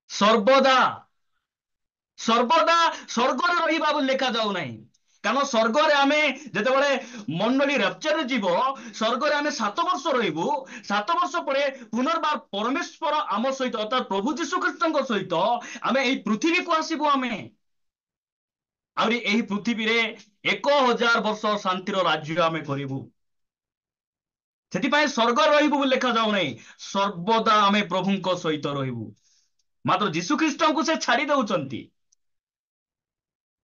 ସର୍ବଦା, ସର୍ବଦା ସ୍ୱର୍ଗରେ ରହିବା ବୋଲି ଲେଖା ଯାଉ ନାହିଁ। କାରଣ ସ୍ୱର୍ଗରେ ଆମେ ଯେତେବେଳେ ମଣ୍ଡଳୀ ରାପ୍ଚରରେ ଯିବ, ସ୍ୱର୍ଗରେ ଆମେ 7 ବର୍ଷ ରହିବୁ। 7 ବର୍ଷ ପରେ ପୁନର୍ବାର ପରମେଶ୍ୱର ଆମ ସହିତ ଅର୍ଥାତ ପ୍ରଭୁ ଯୀଶୁ ଖ୍ରୀଷ୍ଟଙ୍କ ସହିତ ଆମେ ଏହି ପୃଥିବୀକୁ ଆସିବୁ। ଆମେ ଆହୁରି ଏହି ପୃଥିବୀରେ 1000 ବର୍ଷ ଶାନ୍ତିର ରାଜ୍ୟ ଆମେ କରିବୁ। ସେଥିପାଇଁ ସ୍ୱର୍ଗ ରହିବୁ ବୋଲି ଲେଖା ଯାଉ ନାହିଁ, ସର୍ବଦା ଆମେ ପ୍ରଭୁଙ୍କ ସହିତ ରହିବୁ। ମାତ୍ର ଯୀଶୁ ଖ୍ରୀଷ୍ଟଙ୍କୁ ସେ ଛାଡି ଦଉଛନ୍ତି।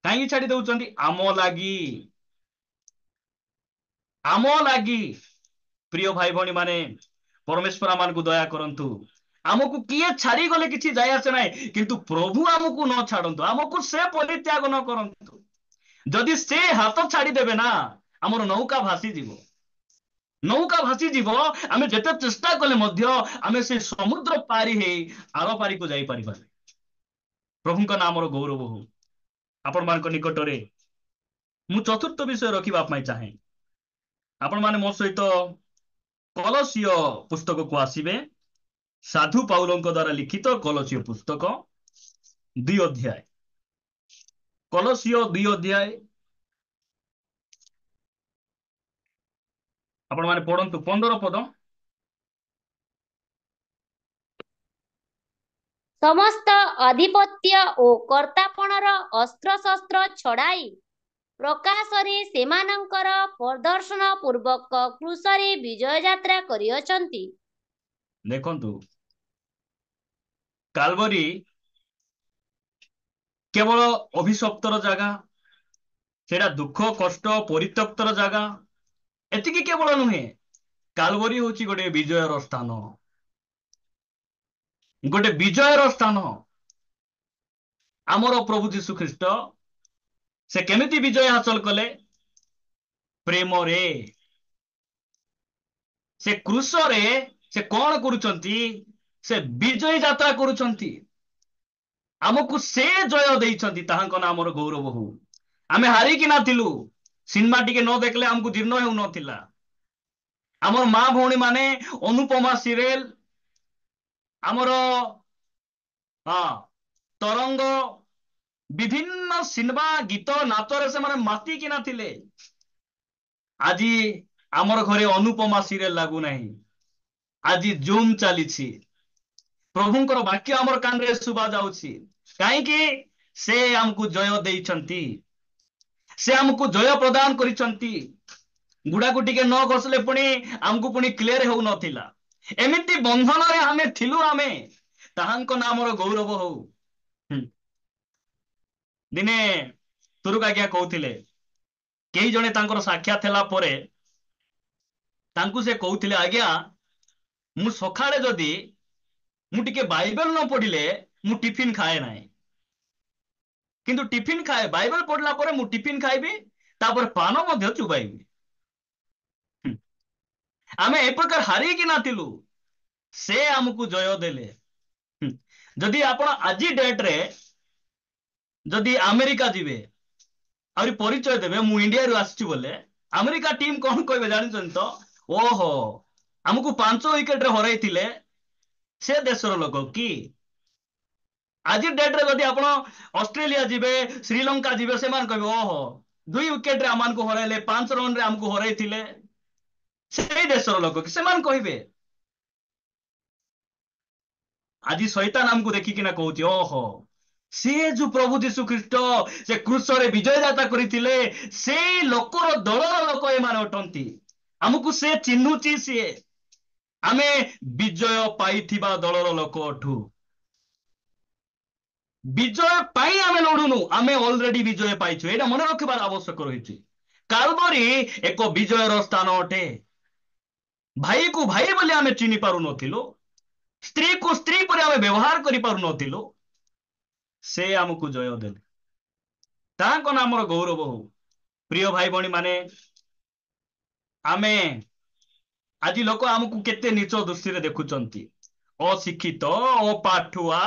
କାହିଁକି ଛାଡି ଦଉଛନ୍ତି? ଆମ ଲାଗି, ଆମ ଲାଗି। ପ୍ରିୟ ଭାଇ ଭଉଣୀ ମାନେ, ପରମେଶ୍ୱର ଆମକୁ ଦୟା କରନ୍ତୁ। ଆମକୁ କିଏ ଛାଡିଗଲେ କିଛି ଯାଇ ଆସେ ନାହିଁ, କିନ୍ତୁ ପ୍ରଭୁ ଆମକୁ ନ ଛାଡନ୍ତୁ, ଆମକୁ ସେ ପରିତ୍ୟାଗ ନ କରନ୍ତୁ। ଯଦି ସେ ହାତ ଛାଡିଦେବେ ନା, ଆମର ନୌକା ଭାସିଯିବ। ନୌକା ଭାସିଯିବ। ଆମେ ଯେତେ ଚେଷ୍ଟା କଲେ ମଧ୍ୟ ଆମେ ସେ ସମୁଦ୍ର ପାରି ହେଇ ଆର ପାରିକୁ ଯାଇପାରିବା। ପ୍ରଭୁଙ୍କ ନାମର ଗୌରବ ହଉ। ଆପଣମାନଙ୍କ ନିକଟରେ ମୁଁ ଚତୁର୍ଥ ବିଷୟ ରଖିବା ପାଇଁ ଚାହେଁ। ଆପଣମାନେ ମୋ ସହିତ କଲସୀୟ ପୁସ୍ତକକୁ ଆସିବେ। ସାଧୁ ପାଉଲଙ୍କ ଦ୍ୱାରା ଲିଖିତ କଲସୀୟ ପୁସ୍ତକ 2 ଅଧ୍ୟାୟ। କଲସୀୟ 2 ଅଧ୍ୟାୟ ଆପଣମାନେ ପଢନ୍ତୁ 15 ପଦ। ସମସ୍ତ ଆଧିପତ୍ୟ ଓ କର୍ତ୍ତାପଣର ଅସ୍ତ୍ରଶସ୍ତ୍ର ଛଡାଇ ପ୍ରକାଶରେ ସେମାନଙ୍କର ପ୍ରଦର୍ଶନ ପୂର୍ବକ କ୍ରୁଶରେ ବିଜୟ ଯାତ୍ରା କରିଅଛନ୍ତି। ଦେଖନ୍ତୁ, କାଲବରୀ କେବଳ ଅଭିଶପ୍ତର ଜାଗା, ସେଟା ଦୁଃଖ କଷ୍ଟ ପରିତ୍ୟକ୍ତର ଜାଗା। ଏତିକି କେବଳ ନୁହେଁ, କାଲବରୀ ହଉଛି ଗୋଟେ ବିଜୟର ସ୍ଥାନ, ଗୋଟେ ବିଜୟର ସ୍ଥାନ। ଆମର ପ୍ରଭୁ ଯୀଶୁ ଖ୍ରୀଷ୍ଟ ସେ କେମିତି ବିଜୟ ହାସଲ କଲେ? ପ୍ରେମରେ। ସେ କ୍ରୁଶରେ ସେ କଣ କରୁଛନ୍ତି? ସେ ବିଜୟ ଯାତ୍ରା କରୁଛନ୍ତି। ଆମକୁ ସେ ଜୟ ଦେଇଛନ୍ତି, ତାହାଙ୍କ ନାମର ଗୌରବ ହଉ। ଆମେ ହାରିକି ନଥିଲୁ। ସିନେମା ଟିକେ ନ ଦେଖିଲେ ଆମକୁ ଜୀର୍ଣ୍ଣ ହେଉନଥିଲା। ଆମର ମା ଭଉଣୀ ମାନେ ଅନୁପମା ସିରିଏଲ, ଆମର ହଁ ତରଙ୍ଗ, ବିଭିନ୍ନ ସିନେମା ଗୀତ ନାଚରେ ସେମାନେ ମାତିକି ନଥିଲେ। ଆଜି ଆମର ଘରେ ଅନୁପମା ସିରିଏଲ ଲାଗୁନାହିଁ। ଆଜି ଜୁମ୍ ଚାଲିଛି। ପ୍ରଭୁଙ୍କର ବାକ୍ୟ ଆମର କାନରେ ଶୁଭା ଯାଉଛି। କାହିଁକି? ସେ ଆମକୁ ଜୟ ଦେଇଛନ୍ତି, ସେ ଆମକୁ ଜୟ ପ୍ରଦାନ କରିଛନ୍ତି। ଗୁଡାକୁ ଟିକେ ନ ଘଷିଲେ ପୁଣି ଆମକୁ ପୁଣି କ୍ଲିୟର ହେଉନଥିଲା। ଏମିତି ବନ୍ଧନରେ ଆମେ ଥିଲୁ। ଆମେ ତାହାଙ୍କ ନାମର ଗୌରବ ହଉ। ଦିନେ ତୁରୁକ ଆଜ୍ଞା କହୁଥିଲେ କେହି ଜଣେ ତାଙ୍କର ସାକ୍ଷାତ ହେଲା ପରେ ତାଙ୍କୁ ସେ କହୁଥିଲେ, ଆଜ୍ଞା ମୁଁ ସକାଳେ ଯଦି ମୁଁ ଟିକେ ବାଇବେଲ ନ ପଢିଲେ ମୁଁ ଟିଫିନ ଖାଏ ନାହିଁ, କିନ୍ତୁ ଟିଫିନ ଖାଏ, ବାଇବେଲ ପଢିଲା ପରେ ମୁଁ ଟିଫିନ ଖାଇବି, ତାପରେ ପାନ ମଧ୍ୟ ଚୁବାଇବି। ହୁଁ। ଆମେ ଏ ପ୍ରକାର ହାରିକିନା ଥିଲୁ, ସେ ଆମକୁ ଜୟ ଦେଲେ। ହୁଁ। ଯଦି ଆପଣ ଆଜି ଡେଟରେ ଯଦି ଆମେରିକା ଯିବେ ଆହୁରି ପରିଚୟ ଦେବେ ମୁଁ ଇଣ୍ଡିଆରୁ ଆସିଛି ବୋଲେ, ଆମେରିକା ଟିମ୍ କଣ କହିବେ ଜାଣିଛନ୍ତି ତ? ଓହୋ, ଆମକୁ 5 ୱିକେଟରେ ହରାଇଥିଲେ ସେ ଦେଶର ଲୋକ କି? ଆଜି ଡେଟରେ ଯଦି ଆପଣ ଅଷ୍ଟ୍ରେଲିଆ ଯିବେ, ଶ୍ରୀଲଙ୍କା ଯିବେ, ସେମାନେ କହିବେ ଓହୋ 2 ୱିକେଟରେ ଆମକୁ ହରାଇଲେ, 5 ରନରେ ଆମକୁ ହରାଇଥିଲେ, ସେଇ ଦେଶର ଲୋକ କି? ସେମାନେ କହିବେ। ଆଜି ଶୈତାନ ଆମକୁ ଦେଖିକିନା କହୁଛି ଓହୋ ସିଏ ଯୋଉ ପ୍ରଭୁ ଯୀଶୁ ଖ୍ରୀଷ୍ଟ ସେ କ୍ରୁଶରେ ବିଜୟ ଯାତ୍ରା କରିଥିଲେ, ସେଇ ଲୋକର ଦଳର ଲୋକ ଏମାନେ ଅଟନ୍ତି, ଆମକୁ ସେ ଚିହ୍ନୁଛି, ସିଏ ଆମେ ବିଜୟ ପାଇଥିବା ଦଳର ଲୋକ ଅଠୁ। ବିଜୟ ପାଇଁ ଆମେ ଲଢୁନୁ, ଆମେ ଅଲରେଡି ବିଜୟ ପାଇଛୁ, ଏଇଟା ମନେ ରଖିବାର ଆବଶ୍ୟକ ରହିଛି। କାଲବରୀ ଏକ ବିଜୟର ସ୍ଥାନ ଅଟେ। ଭାଇକୁ ଭାଇ ବୋଲି ଆମେ ଚିହ୍ନି ପାରୁନଥିଲୁ, ସ୍ତ୍ରୀକୁ ସ୍ତ୍ରୀ ପରି ଆମେ ବ୍ୟବହାର କରିପାରୁନଥିଲୁ, ସେ ଆମକୁ ଜୟ ଦେଲେ। ତାଙ୍କ ନାମର ଗୌରବ ହଉ। ପ୍ରିୟ ଭାଇ ଭଉଣୀ ମାନେ, ଆମେ ଆଜି ଲୋକ ଆମକୁ କେତେ ନୀଚ ଦୃଷ୍ଟିରେ ଦେଖୁଛନ୍ତି, ଅଶିକ୍ଷିତ, ଅପାଠୁଆ,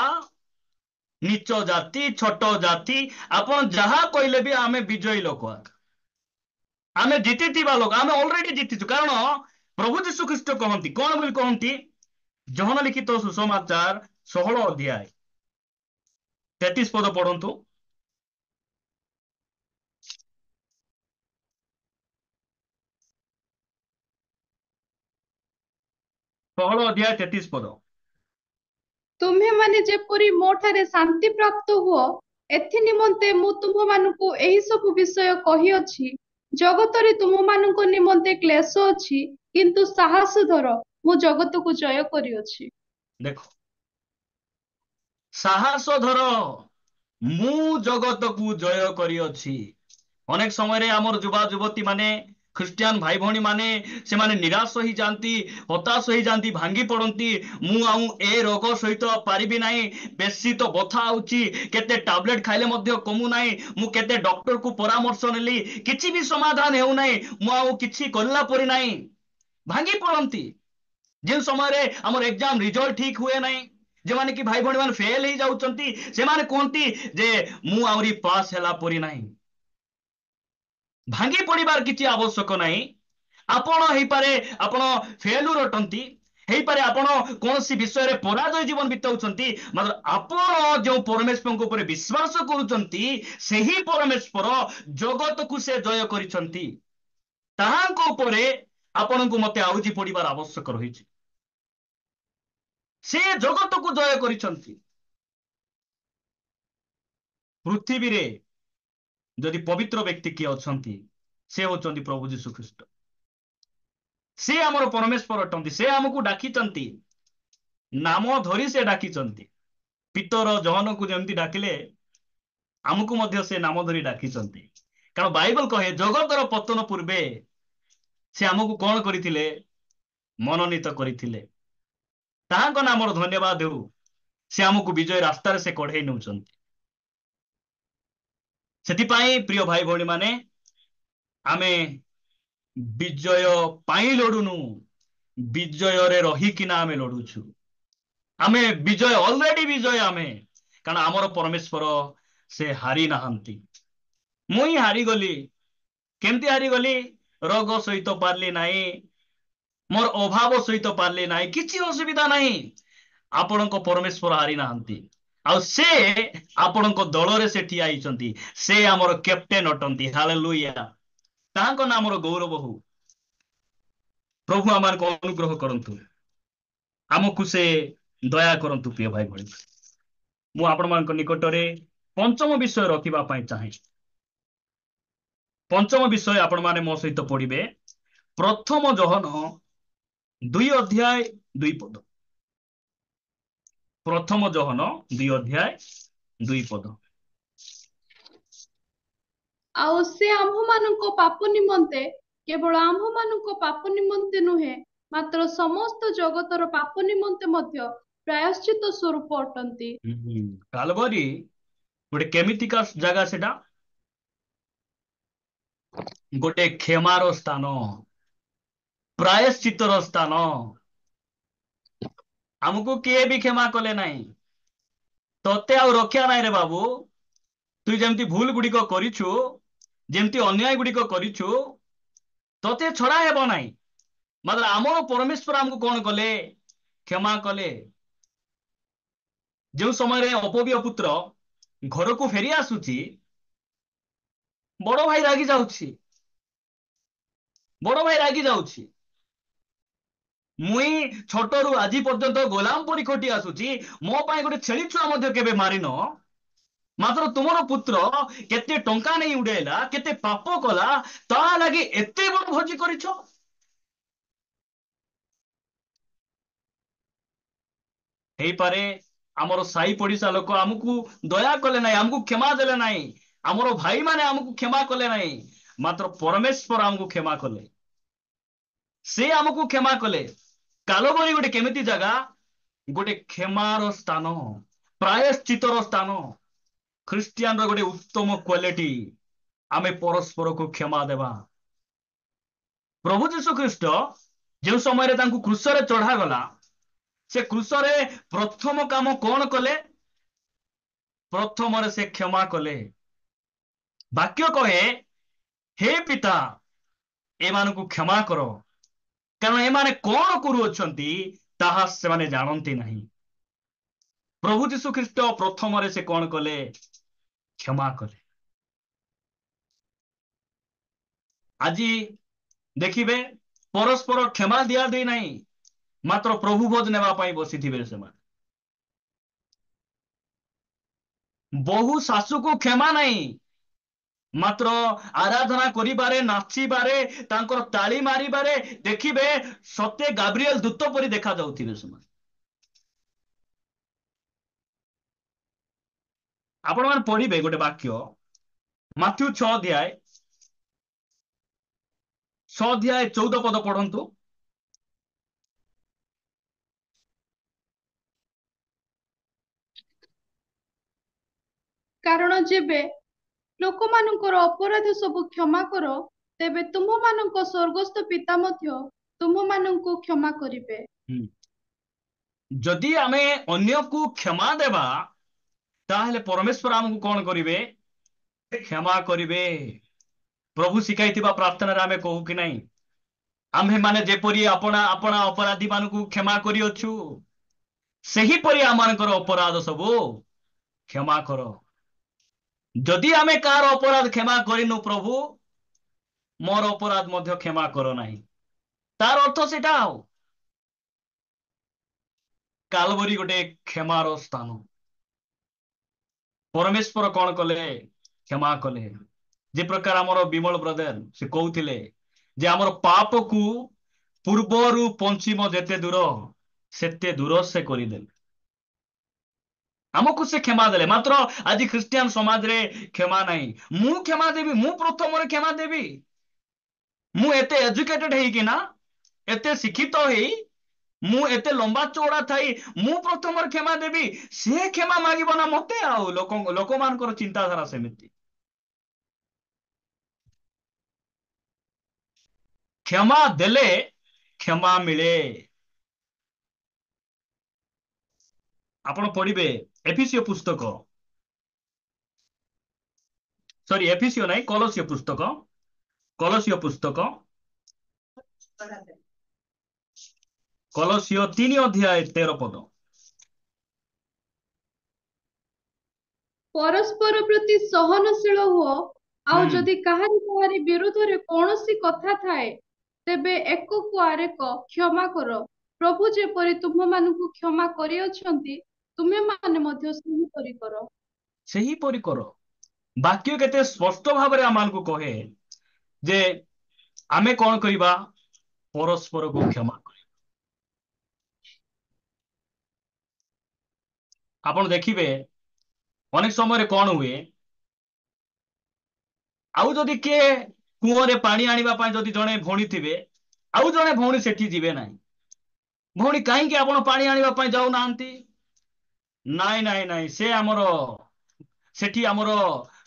ନୀଚ ଜାତି, ଛୋଟ ଜାତି, ଆପଣ ଯାହା କହିଲେ ବି ଆମେ ବିଜୟୀ ଲୋକ, ଆମେ ଜିତିଥିବା ଲୋକ, ଆମେ ଅଲରେଡି ଜିତିଛୁ। କାରଣ ପ୍ରଭୁ ଯୀଶୁ ଖ୍ରୀଷ୍ଟ କହନ୍ତି, କଣ ବୋଲି କହନ୍ତି? ଯୋହନ ଲିଖିତ ସୁସମାଚାର 16 ଅଧ୍ୟାୟ 33 ପଦ ପଢନ୍ତୁ। 16 ଅଧ୍ୟାୟ 33 ପଦ। ତୁମ୍ଭେମାନେ ଯେପରି ମୋ ଠାରେ ଶାନ୍ତି ପ୍ରାପ୍ତ ହୁଅ, ଏଥି ନିମନ୍ତେ ମୁଁ ତୁମମାନଙ୍କୁ ଏହି ସବୁ ବିଷୟ କହିଅଛି। ଜଗତରେ ତୁମମାନଙ୍କ ନିମନ୍ତେ କ୍ଲେଶ ଅଛି, କିନ୍ତୁ ସାହସ ଧର, ମୁଁ ଜଗତକୁ ଜୟ କରିଅଛି। ଦେଖ, ସାହସ ଧର, ମୁଁ ଜଗତକୁ ଜୟ କରିଅଛି। ଅନେକ ସମୟରେ ଆମର ଯୁବା ଯୁବତୀ ମାନେ, ଖ୍ରୀଷ୍ଟିଆନ ଭାଇ ଭଉଣୀ ମାନେ, ସେମାନେ ନିରାଶ ହେଇଯାନ୍ତି, ହତାଶ ହେଇଯାନ୍ତି, ଭାଙ୍ଗି ପଡନ୍ତି। ମୁଁ ଆଉ ଏ ରୋଗ ସହିତ ପାରିବି ନାହିଁ, ବେଶୀ ତ ବଥା ହଉଛି, କେତେ ଟାବଲେଟ ଖାଇଲେ ମଧ୍ୟ କମୁନାହିଁ, ମୁଁ କେତେ ଡକ୍ଟରକୁ ପରାମର୍ଶ ନେଲି, କିଛି ବି ସମାଧାନ ହେଉନାହିଁ, ମୁଁ ଆଉ କିଛି କଲା ପରି ନାହିଁ, ଭାଙ୍ଗି ପଡନ୍ତି। ଯେଉଁ ସମୟରେ ଆମର ଏକ୍ସାମ ରିଜଲ୍ଟ ଠିକ ହୁଏ ନାହିଁ, ଯେଉଁମାନେ କି ଭାଇ ଭଉଣୀ ମାନେ ଫେଲ ହେଇଯାଉଛନ୍ତି, ସେମାନେ କୁହନ୍ତି ଯେ ମୁଁ ଆହୁରି ପାସ୍ ହେଲା ପରି ନାହିଁ। ଭାଙ୍ଗି ପଡିବାର କିଛି ଆବଶ୍ୟକ ନାହିଁ। ଆପଣ ହେଇପାରେ ଆପଣ ଫେଲୁର ଅଟନ୍ତି, ହେଇପାରେ ଆପଣ କୌଣସି ବିଷୟରେ ପରାଜୟ ଜୀବନ ବିତାଉଛନ୍ତି, ମାତ୍ର ଆପଣ ଯେଉଁ ପରମେଶ୍ୱରଙ୍କ ଉପରେ ବିଶ୍ୱାସ କରୁଛନ୍ତି, ସେହି ପରମେଶ୍ୱର ଜଗତକୁ ସେ ଜୟ କରିଛନ୍ତି, ତାହାଙ୍କ ଉପରେ ଆପଣଙ୍କୁ ମତେ ଆଉଜି ପଡିବାର ଆବଶ୍ୟକ ରହିଛି। ସେ ଜଗତକୁ ଜୟ କରିଛନ୍ତି। ପୃଥିବୀରେ ଯଦି ପବିତ୍ର ବ୍ୟକ୍ତି କିଏ ଅଛନ୍ତି, ସେ ହଉଛନ୍ତି ପ୍ରଭୁ ଯୀଶୁ ଖ୍ରୀଷ୍ଟ। ସେ ଆମର ପରମେଶ୍ୱର ଅଟନ୍ତି, ସେ ଆମକୁ ଡାକିଛନ୍ତି, ନାମ ଧରି ସେ ଡାକିଛନ୍ତି। ପିତର ଜହନକୁ ଯେମିତି ଡାକିଲେ, ଆମକୁ ମଧ୍ୟ ସେ ନାମ ଧରି ଡାକିଛନ୍ତି। କାରଣ ବାଇବଲ କହେ ଜଗତର ପତନ ପୂର୍ବେ ସେ ଆମକୁ କଣ କରିଥିଲେ? ମନୋନୀତ କରିଥିଲେ। ତାହାଙ୍କ ନାମର ଧନ୍ୟବାଦ ହେଉ, ସେ ଆମକୁ ବିଜୟ ରାସ୍ତାରେ ସେ କଢେଇ ନେଉଛନ୍ତି। ସେଥିପାଇଁ ପ୍ରିୟ ଭାଇ ଭଉଣୀ ମାନେ, ଆମେ ବିଜୟ ପାଇଁ ଲଢୁନୁ, ବିଜୟରେ ରହିକିନା ଆମେ ଲଢୁଛୁ। ଆମେ ବିଜୟ, ଅଲରେଡି ବିଜୟ ଆମେ, କାରଣ ଆମର ପରମେଶ୍ୱର ସେ ହାରି ନାହାନ୍ତି। ମୁଁ ହିଁ ହାରିଗଲି। କେମିତି ହାରିଗଲି? ରୋଗ ସହିତ ପାରିଲି ନାହିଁ, ମୋର ଅଭାବ ସହିତ ପାରିଲି ନାହିଁ, କିଛି ଅସୁବିଧା ନାହିଁ। ଆପଣଙ୍କ ପରମେଶ୍ୱର ହାରି ନାହାନ୍ତି, ଆଉ ସେ ଆପଣଙ୍କ ଦଳରେ ସେ ଠିଆ ହେଇଛନ୍ତି। ସେ ଆମର କ୍ୟାପ୍ଟେନ ଅଟନ୍ତି। ହାଲେଲୁୟା, ତାହାଙ୍କ ନାମର ଗୌରବ ହଉ। ପ୍ରଭୁ ଆମମାନଙ୍କୁ ଅନୁଗ୍ରହ କରନ୍ତୁ, ଆମକୁ ସେ ଦୟା କରନ୍ତୁ। ପ୍ରିୟ ଭାଇ ଭଳି, ମୁଁ ଆପଣମାନଙ୍କ ନିକଟରେ ପଞ୍ଚମ ବିଷୟ ରଖିବା ପାଇଁ ଚାହେଁ। ପଞ୍ଚମ ବିଷୟ ଆପଣ ମାନେ ମୋ ସହିତ ପଢିବେ, ପ୍ରଥମ ଯୋହନ 2 ଅଧ୍ୟାୟ 2 ପଦ। ପ୍ରଥମ ଯୋହନ 2 ଅଧ୍ୟାୟ 2 ପଦ। ଆଉ ସେ ଆମ୍ଭମାନଙ୍କ ପାପ ନିମନ୍ତେ, କେବଳ ଆମ୍ଭମାନଙ୍କ ପାପ ନିମନ୍ତେ ନୁହେଁ, ମାତ୍ର ସମସ୍ତ ଜଗତର ପାପ ନିମନ୍ତେ ମଧ୍ୟ ପ୍ରାୟଶ୍ଚିତ ସ୍ୱରୂପ ଅଟନ୍ତି। କାଲବରୀ ଗୋଟେ କେମିତିକା ଜାଗା ସେଟା? ଗୋଟେ କ୍ଷମାର ସ୍ଥାନ, ପ୍ରାୟଶ୍ଚିତର ସ୍ଥାନ। ଆମକୁ କିଏ ବି କ୍ଷମା କଲେ ନାହିଁ। ତତେ ଆଉ ରକ୍ଷା ନାହିଁ ରେ ବାବୁ। ତୁ ଯେମିତି ଭୁଲ ଗୁଡିକ କରିଛୁ, ଯେମିତି ଅନ୍ୟାୟ ଗୁଡିକ କରିଛୁ, ତତେ ଛଡା ହେବ ନାହିଁ। ମାତ୍ର ଆମର ପରମେଶ୍ୱର ଆମକୁ କଣ କଲେ? କ୍ଷମା କଲେ। ଯେଉଁ ସମୟରେ ଅପବୀୟ ପୁତ୍ର ଘରକୁ ଫେରି ଆସୁଛି, ବଡ ଭାଇ ରାଗି ଯାଉଛି। ବଡ ଭାଇ ରାଗି ଯାଉଛି। ମୁଇଁ ଛୋଟରୁ ଆଜି ପର୍ଯ୍ୟନ୍ତ ଗୋଲାମ ପରି ଖଟି ଆସୁଛି, ମୋ ପାଇଁ ଗୋଟେ ଛେଳି ଛୁଆ ମଧ୍ୟ କେବେ ମାରିନ। ମାତ୍ର ତୁମର ପୁତ୍ର କେତେ ଟଙ୍କା ନେଇ ଉଡେଇଲା, କେତେ ପାପ କଲା, ତା ଲାଗି ଏତେ ବଡ ଭୋଜି କରିଛ। ହେଇପାରେ ଆମର ସାହି ପଡିଶା ଲୋକ ଆମକୁ ଦୟା କଲେ ନାହିଁ, ଆମକୁ କ୍ଷମା ଦେଲେ ନାହିଁ, ଆମର ଭାଇମାନେ ଆମକୁ କ୍ଷମା କଲେ ନାହିଁ, ମାତ୍ର ପରମେଶ୍ୱର ଆମକୁ କ୍ଷମା କଲେ। ସେ ଆମକୁ କ୍ଷମା କଲେ। କାଲବରୀ ଗୋଟେ କେମିତି ଜାଗା? ଗୋଟେ କ୍ଷମାର ସ୍ଥାନ, ପ୍ରାୟଶ୍ଚିତର ସ୍ଥାନ। ଖ୍ରୀଷ୍ଟିଆନର ଗୋଟେ ଉତ୍ତମ କ୍ୱାଲିଟି, ଆମେ ପରସ୍ପରକୁ କ୍ଷମା ଦେବା। ପ୍ରଭୁ ଯୀଶୁ ଖ୍ରୀଷ୍ଟ ଯେଉଁ ସମୟରେ ତାଙ୍କୁ କ୍ରୁଶରେ ଚଢାଗଲା, ସେ କ୍ରୁଶରେ ପ୍ରଥମ କାମ କଣ କଲେ? ପ୍ରଥମରେ ସେ କ୍ଷମା କଲେ। ବାକ୍ୟ କହେ, ହେ ପିତା, ଏମାନଙ୍କୁ କ୍ଷମା କର, କାରଣ ଏମାନେ କଣ କରୁଅଛନ୍ତି ତାହା ସେମାନେ ଜାଣନ୍ତି ନାହିଁ। ପ୍ରଭୁ ଯୀଶୁ ଖ୍ରୀଷ୍ଟ ପ୍ରଥମରେ ସେ କଣ କଲେ? କ୍ଷମା କଲେ। ଆଜି ଦେଖିବେ ପରସ୍ପର କ୍ଷମା ଦିଆ ଦେଇ ନାହିଁ, ମାତ୍ର ପ୍ରଭୁ ଭୋଜ ନେବା ପାଇଁ ବସିଥିବେ ସେମାନେ। ବହୁ ଶାଶୁକୁ କ୍ଷମା ନାହିଁ, ମାତ୍ର ଆରାଧନା କରିବାରେ, ନାଚିବାରେ, ତାଙ୍କର ତାଳି ମାରିବାରେ ଦେଖିବେ ସତେ ଗାବ୍ରିଏଲ ଦୂତ ପରି ଦେଖା ଯାଉଥିବେ ସେମାନେ। ଆପଣମାନେ ପଢିବେ ଗୋଟେ ବାକ୍ୟ, ମାଥ୍ୟୁ 6 ଅଧ୍ୟାୟ 14 ପଦ ପଢନ୍ତୁ। କାରଣ ଯେବେ ଲୋକମାନଙ୍କର ଅପରାଧ ସବୁ କ୍ଷମା କର, ତେବେ ତୁମମାନଙ୍କ ସ୍ୱର୍ଗସ୍ଥ ପିତା ମଧ୍ୟ ତୁମମାନଙ୍କୁ କ୍ଷମା କରିବେ। ଯଦି ଆମେ ଅନ୍ୟକୁ କ୍ଷମା ଦେବା, ତାହେଲେ ପରମେଶ୍ୱର ଆମକୁ କଣ କରିବେ? କ୍ଷମା କରିବେ। ପ୍ରଭୁ ଶିଖାଇଥିବା ପ୍ରାର୍ଥନାରେ ଆମେ କହୁ କି ନାହିଁ, ଆମ୍ଭେମାନେ ଯେପରି ଆପଣା ଆପଣା ଅପରାଧୀ ମାନଙ୍କୁ କ୍ଷମା କରିଅଛୁ, ସେହିପରି ଆମମାନଙ୍କର ଅପରାଧ ସବୁ କ୍ଷମା କର। ଯଦି ଆମେ କାହାର ଅପରାଧ କ୍ଷମା କରିନୁ, ପ୍ରଭୁ ମୋର ଅପରାଧ ମଧ୍ୟ କ୍ଷମା କର ନାହିଁ, ତାର ଅର୍ଥ ସେଟା। ଆଉ କାଲବରୀ ଗୋଟେ କ୍ଷମାର ସ୍ଥାନ। ପରମେଶ୍ୱର କଣ କଲେ? କ୍ଷମା କଲେ। ଯେ ପ୍ରକାର ଆମର ବିମଳ ବ୍ରଦର ସେ କହୁଥିଲେ ଯେ ଆମର ପାପକୁ ପୂର୍ବରୁ ପଶ୍ଚିମ ଯେତେ ଦୂର, ସେତେ ଦୂର ସେ କରିଦେଲେ। ଆମକୁ ସେ କ୍ଷମା ଦେଲେ। ମାତ୍ର ଆଜି ଖ୍ରୀଷ୍ଟିଆନ ସମାଜରେ କ୍ଷମା ନାହିଁ। ମୁଁ କ୍ଷମା ଦେବି, ମୁଁ ପ୍ରଥମରେ କ୍ଷମା ଦେବି। ମୁଁ ଏତେ ଏଜୁକେଟେଡ ହେଇକିନା, ଏତେ ଶିକ୍ଷିତ ହେଇ, ମୁଁ ଏତେ ଲମ୍ବା ଚଉଡା ଥାଇ ମୁଁ ପ୍ରଥମରେ କ୍ଷମା ଦେବି, ସେ କ୍ଷମା ମାଗିବ ନା ମତେ? ଆଉ ଲୋକମାନଙ୍କର ଚିନ୍ତାଧାରା ସେମିତି। କ୍ଷମା ଦେଲେ କ୍ଷମା ମିଳେ। ଆପଣ ପଢିବେ ଏଫିସିଓ ପୁସ୍ତକ, ସରି ଏଫିସିଓ ନାହିଁ, କଲସିଓ ପୁସ୍ତକ, କଲସିଓ ପୁସ୍ତକ, କଲସିଓ 3 ଅଧ୍ୟାୟ 13 ପଦ। ପରସ୍ପର ପ୍ରତି ସହନଶୀଳ ହୁଅ, ଆଉ ଯଦି କାହାରି ବିରୁଦ୍ଧରେ କୌଣସି କଥା ଥାଏ, ତେବେ ଏକକୁ ଆରେକ କ୍ଷମା କର। ପ୍ରଭୁ ଯେପରି ତୁମମାନଙ୍କୁ କ୍ଷମା କରିଅଛନ୍ତି, ତୁମେମାନେ ମଧ୍ୟ ସେହିପରି କର। ସେହିପରି କର। ବାକ୍ୟ କେତେ ସ୍ପଷ୍ଟ ଭାବରେ ଆମମାନଙ୍କୁ କହେ ଯେ ଆମେ କଣ କରିବା? ପରସ୍ପରକୁ କ୍ଷମା କରିବା। ଆପଣ ଦେଖିବେ ଅନେକ ସମୟରେ କଣ ହୁଏ, ଆଉ ଯଦି କିଏ କୂଅରେ ପାଣି ଆଣିବା ପାଇଁ ଯଦି ଜଣେ ଭଉଣୀ ଥିବେ, ଆଉ ଜଣେ ଭଉଣୀ ସେଠି ଯିବେ ନାହିଁ। ଭଉଣୀ କାହିଁକି ଆପଣ ପାଣି ଆଣିବା ପାଇଁ ଯାଉନାହାନ୍ତି? ନାଇଁ ନାଇଁ ନାଇଁ, ସେ ଆମର ସେଠି ଆମର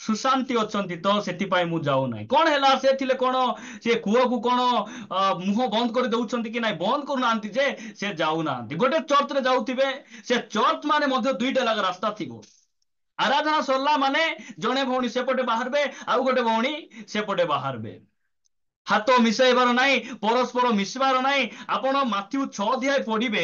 ସୁଶାନ୍ତି ଅଛନ୍ତି ତ ସେଥିପାଇଁ ମୁଁ ଯାଉନାହିଁ। କଣ ହେଲା? ସେ ଥିଲେ କଣ ସେ କୂଅକୁ କଣ ମୁହଁ ବନ୍ଦ କରି ଦଉଛନ୍ତି କି? ନାଇଁ, ବନ୍ଦ କରୁନାହାନ୍ତି ଯେ ସେ ଯାଉନାହାନ୍ତି। ଗୋଟେ ଚର୍ଚ୍ଚରେ ଯାଉଥିବେ, ସେ ଚର୍ଚ୍ଚ ମାନେ ମଧ୍ୟ ଦୁଇଟା ଲାଗା ରାସ୍ତା ଥିବ। ଆରାଧନା ସରିଲା ମାନେ ଜଣେ ଭଉଣୀ ସେପଟେ ବାହାରିବେ, ଆଉ ଗୋଟେ ଭଉଣୀ ସେପଟେ ବାହାରିବେ। ହାତ ମିଶାଇବାର ନାହିଁ, ପରସ୍ପର ମିଶିବାର ନାହିଁ। ଆପଣ ମାଥ୍ୟୁ 6 ଅଧ୍ୟାୟ ପଢିବେ,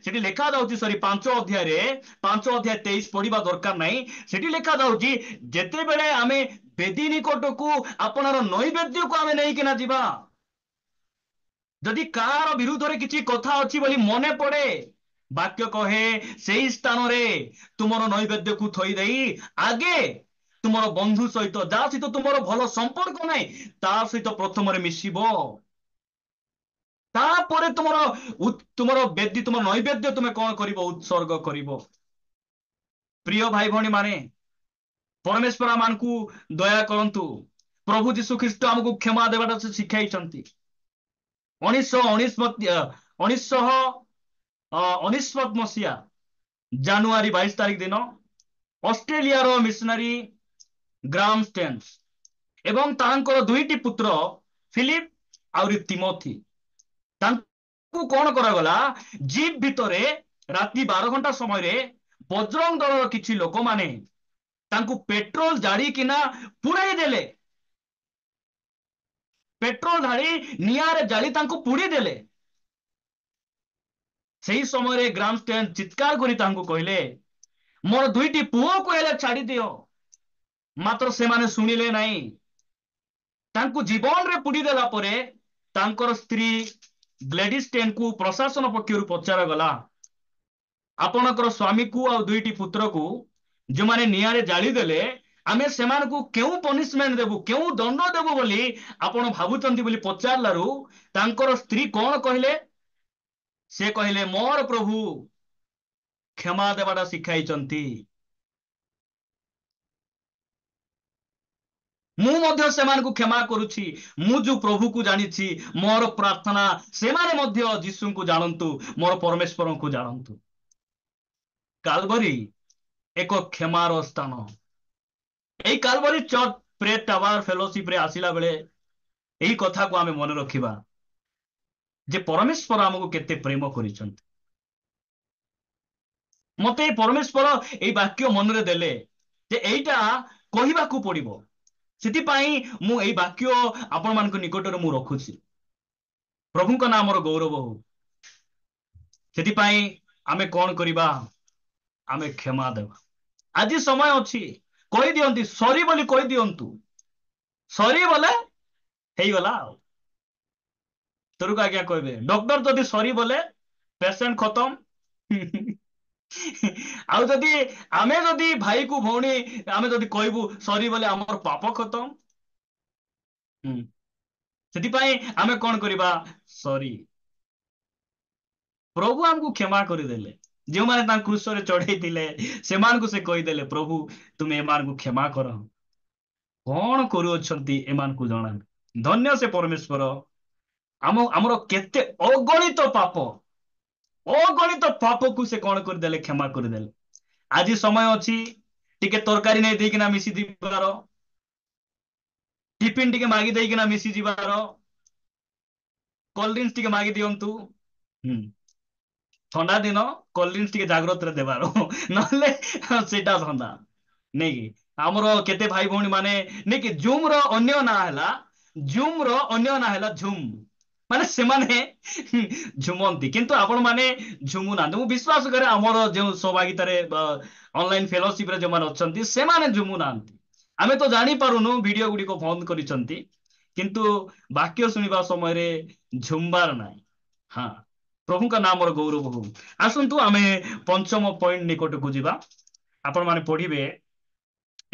ସେଠି ଲେଖା ଯାଉଛି, ସରି 5 ଅଧ୍ୟାୟରେ 5 ଅଧ୍ୟାୟ 23 ପଢିବା ଦରକାର ନାହିଁ। ସେଠି ଲେଖା ଯାଉଛି ଯେତେବେଳେ ଆମେ ବେଦୀ ନିକଟକୁ ଆପଣର ନୈବେଦ୍ୟକୁ ଆମେ ନେଇକିନା ଯିବା, ଯଦି କାହାର ବିରୁଦ୍ଧରେ କିଛି କଥା ଅଛି ବୋଲି ମନେ ପଡେ, ବାକ୍ୟ କହେ ସେଇ ସ୍ଥାନରେ ତୁମର ନୈବେଦ୍ୟକୁ ଥୋଇ ଦେଇ ଆଗେ ତୁମର ବନ୍ଧୁ ସହିତ, ଯାହା ସହିତ ତୁମର ଭଲ ସମ୍ପର୍କ ନାହିଁ, ତା ସହିତ ପ୍ରଥମରେ ମିଶିବ, ତାପରେ ତୁମର ବେଦୀ, ତୁମର ନୈବେଦ୍ୟ ତୁମେ କଣ କରିବ? ଉତ୍ସର୍ଗ କରିବ। ପ୍ରିୟ ଭାଇ ଭଉଣୀ ମାନେ, ପରମେଶ୍ୱର ମାନଙ୍କୁ ଦୟା କରନ୍ତୁ। ପ୍ରଭୁ ଯୀଶୁ ଖ୍ରୀଷ୍ଟ ଆମକୁ କ୍ଷମା ଦେବାଟା ସେ ଶିଖାଇଛନ୍ତି। 1919 ମସିହା ଜାନୁଆରୀ 22 ତାରିଖ ଦିନ ଅଷ୍ଟ୍ରେଲିଆର ମିଶନାରୀ ଗ୍ରାମ ଷ୍ଟେନ୍ସ ଏବଂ ତାଙ୍କର ଦୁଇଟି ପୁତ୍ର ଫିଲିପ ଆହୁରି ତିମୋଥି, ତାଙ୍କୁ କଣ କରାଗଲା? ଜିପ୍ ଭିତରେ ରାତି 12 ଘଣ୍ଟା ସମୟରେ ବଜରଙ୍ଗ ଦଳର କିଛି ଲୋକମାନେ ତାଙ୍କୁ ପେଟ୍ରୋଲ ଜାଳିକିନା ପୁଡ଼େଇ ଦେଲେ। ପେଟ୍ରୋଲ ଢାଳି ନିଆଁରେ ଜାଳି ତାଙ୍କୁ ପୁଡ଼ି ଦେଲେ। ସେହି ସମୟରେ ଗ୍ରାମ ଷ୍ଟେନ୍ ଚିତ୍କାର କରି ତାଙ୍କୁ କହିଲେ, ମୋର ଦୁଇଟି ପୁଅକୁ ହେଲେ ଛାଡ଼ି ଦିଅ। ମାତ୍ର ସେମାନେ ଶୁଣିଲେ ନାହିଁ। ତାଙ୍କୁ ଜୀବନରେ ପୋଡ଼ି ଦେଲା ପରେ ତାଙ୍କର ସ୍ତ୍ରୀ ଗ୍ଲେଡିସ୍ ଷ୍ଟେନ୍ଙ୍କୁ ପ୍ରଶାସନ ପକ୍ଷରୁ ପଚରାଗଲା, ଆପଣଙ୍କର ସ୍ୱାମୀକୁ ଆଉ ଦୁଇଟି ପୁତ୍ରକୁ ଯେଉଁମାନେ ନିଆଁରେ ଜାଳିଦେଲେ, ଆମେ ସେମାନଙ୍କୁ କେଉଁ ପନିଶମେଣ୍ଟ ଦେବୁ, କେଉଁ ଦଣ୍ଡ ଦେବୁ ବୋଲି ଆପଣ ଭାବୁଛନ୍ତି ବୋଲି ପଚାରିଲାରୁ ତାଙ୍କର ସ୍ତ୍ରୀ କଣ କହିଲେ? ସେ କହିଲେ, ମୋର ପ୍ରଭୁ କ୍ଷମା ଦେବାଟା ଶିଖାଇଛନ୍ତି। ମୁଁ ମଧ୍ୟ ସେମାନଙ୍କୁ କ୍ଷମା କରୁଛି। ମୁଁ ଯୋଉ ପ୍ରଭୁକୁ ଜାଣିଛି, ମୋର ପ୍ରାର୍ଥନା ସେମାନେ ମଧ୍ୟ ଯୀଶୁଙ୍କୁ ଜାଣନ୍ତୁ, ମୋର ପରମେଶ୍ୱରଙ୍କୁ ଜାଣନ୍ତୁ। କାଲବରୀ ଏକ କ୍ଷମାର ସ୍ଥାନ। এই କାଲବରୀ ଚର୍ଚ୍ଚ ପ୍ରେ ଟାୱାର ଫେଲୋସିପରେ ଆସିଲା ବେଳେ ଏହି କଥାକୁ ଆମେ ମନେ ରଖିବା ଯେ ପରମେଶ୍ୱର ଆମକୁ କେତେ ପ୍ରେମ କରିଛନ୍ତି। ମତେ এই ପରମେଶ୍ୱର এই ବାକ୍ୟ ମନରେ ଦେଲେ ଯେ ଏଇଟା କହିବାକୁ ପଡିବ। ସେଥିପାଇଁ ମୁଁ ଏଇ ବାକ୍ୟ ଆପଣମାନଙ୍କ ନିକଟରେ ମୁଁ ରଖୁଛି। ପ୍ରଭୁଙ୍କ ନାମର ଗୌରବ ହଉ। ସେଥିପାଇଁ ଆମେ କଣ କରିବା? ଆମେ କ୍ଷମା ଦେବା। ଆଜି ସମୟ ଅଛି, କହିଦିଅନ୍ତି, ସରି ବୋଲି କହିଦିଅନ୍ତୁ। ସରି ବୋଲେ ହେଇଗଲା। ଆଉ ତୋରକୁ ଆଜ୍ଞା କହିବେ, ଡକ୍ଟର ଯଦି ସରି ବୋଲେ ପେସେଣ୍ଟ ଖତମ। ଆଉ ଯଦି ଆମେ ଯଦି ଭାଇକୁ ଭଉଣୀ ଆମେ ଯଦି କହିବୁ ସରି ବୋଲେ ଆମର ପାପ ଖତମ। ସେଥିପାଇଁ ଆମେ କଣ କରିବା? ସରି। ପ୍ରଭୁ ଆମକୁ କ୍ଷମା କରିଦେଲେ। ଯେଉଁମାନେ ତାଙ୍କ କ୍ରୁଶରେ ଚଢେଇଥିଲେ ସେମାନଙ୍କୁ ସେ କହିଦେଲେ, ପ୍ରଭୁ ତୁମେ ଏମାନଙ୍କୁ କ୍ଷମା କର, କଣ କରୁଅଛନ୍ତି ଏମାନଙ୍କୁ ଜଣାନି। ଧନ୍ୟ ସେ ପରମେଶ୍ୱର, ଆମର କେତେ ଅଗଣିତ ପାପକୁ ସେ କଣ କରିଦେଲେ? କ୍ଷମା କରିଦେଲେ। ଆଜି ସମୟ ଅଛି ଟିକେ ତରକାରୀ ନେଇ ଦେଇକିନା ମିଶି ଯିବାର, ଟିଫିନ ଟିକେ ମାଗି ଦେଇକିନା ମିଶି ଯିବାର, କୋଲ୍ଡ ଡ୍ରିଙ୍କସ ଟିକେ ମାଗି ଦିଅନ୍ତୁ। ଥଣ୍ଡା ଦିନ କୋଲ୍ଡ ଡ୍ରିଙ୍କସ ଟିକେ ଜାଗ୍ରତରେ ଦେବାର, ନହେଲେ ସେଇଟା ଧନ୍ଦା ନେଇକି। ଆମର କେତେ ଭାଇ ଭଉଣୀ ମାନେ ନେଇକି ଜୁମ ର ଅନ୍ୟ ନାଁ ହେଲା ଝୁମ୍, ମାନେ ସେମାନେ ଝୁମନ୍ତି କିନ୍ତୁ ଆପଣ ମାନେ ଝୁମୁ ନାହାନ୍ତି। ମୁଁ ବିଶ୍ୱାସ କରେ ଆମର ଯେଉଁ ସହଭାଗିତାରେ ଅନଲାଇନ ଫେଲୋସିପରେ ଯେଉଁମାନେ ଅଛନ୍ତି ସେମାନେ ଝୁମୁ ନାହାନ୍ତି। ଆମେ ତ ଜାଣିପାରୁନୁ, ଭିଡିଓ ଗୁଡିକ ବନ୍ଦ କରିଛନ୍ତି, କିନ୍ତୁ ବାକ୍ୟ ଶୁଣିବା ସମୟରେ ଝୁମ୍ବାର ନାହିଁ। ହଁ, ପ୍ରଭୁଙ୍କ ନାମର ଗୌରବ ହଉ। ଆସନ୍ତୁ ଆମେ ପଞ୍ଚମ ପଏଣ୍ଟ ନିକଟକୁ ଯିବା। ଆପଣ ମାନେ ପଢିବେ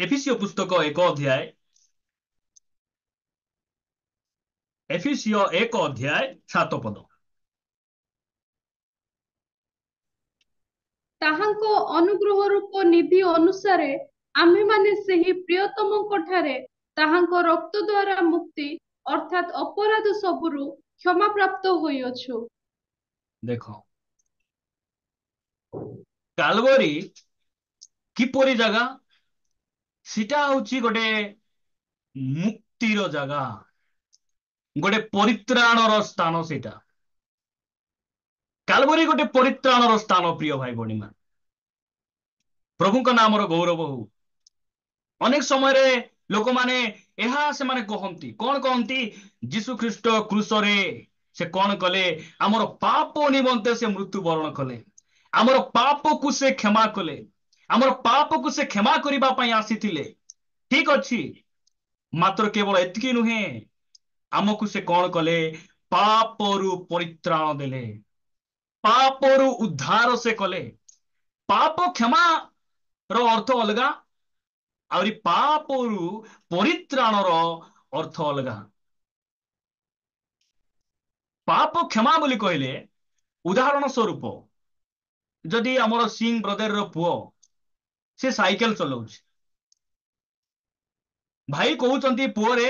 ଏଫେସୀୟ ପୁସ୍ତକ 1 ଅଧ୍ୟାୟ, ଏଫେସୀୟ 1 ଅଧ୍ୟାୟ 7 ପଦ। ତାହାଙ୍କ ଅନୁଗ୍ରହ ରୂପ ନିଧି ଅନୁସାରେ ଆମ୍ଭେମାନେ ସେହି ପ୍ରିୟତମଙ୍କ ଠାରେ ତାହାଙ୍କ ରକ୍ତ ଦ୍ୱାରା ମୁକ୍ତି ଅର୍ଥାତ୍ ଅପରାଧ ସବୁରୁ କ୍ଷମା ପ୍ରାପ୍ତ ହୋଇଅଛୁ। ଦେଖ କାଲବରୀ କିପରି ଜାଗା, ସେଟା ହଉଛି ଗୋଟେ ମୁକ୍ତିର ଜାଗା, ଗୋଟେ ପରିତ୍ରାଣର ସ୍ଥାନ। ସେଇଟା କାଲବରୀ ଗୋଟେ ପରିତ୍ରାଣର ସ୍ଥାନ। ପ୍ରିୟ ଭାଇ ଭଉଣୀ ମାନେ, ପ୍ରଭୁଙ୍କ ନାମର ଗୌରବ ହଉ। ଅନେକ ସମୟରେ ଲୋକମାନେ ଏହା ସେମାନେ କହନ୍ତି, କଣ କହନ୍ତି? ଯୀଶୁ ଖ୍ରୀଷ୍ଟ କ୍ରୁଶରେ ସେ କଣ କଲେ? ଆମର ପାପ ନିମନ୍ତେ ସେ ମୃତ୍ୟୁବରଣ କଲେ, ଆମର ପାପକୁ ସେ କ୍ଷମା କଲେ, ଆମର ପାପକୁ ସେ କ୍ଷମା କରିବା ପାଇଁ ଆସିଥିଲେ। ଠିକ ଅଛି, ମାତ୍ର କେବଳ ଏତିକି ନୁହେଁ, ଆମକୁ ସେ କଣ କଲେ? ପାପରୁ ପରିତ୍ରାଣ ଦେଲେ, ପାପରୁ ଉଦ୍ଧାର ସେ କଲେ। ପାପ କ୍ଷମା ର ଅର୍ଥ ଅଲଗା, ଆହୁରି ପାପରୁ ପରିତ୍ରାଣର ଅର୍ଥ ଅଲଗା। ପାପ କ୍ଷମା ବୋଲି କହିଲେ, ଉଦାହରଣ ସ୍ୱରୂପ ଯଦି ଆମର ସିଂ ବ୍ରଦରର ପୁଅ ସେ ସାଇକେଲ ଚଲାଉଛି, ଭାଇ କହୁଛନ୍ତି ପୁଅରେ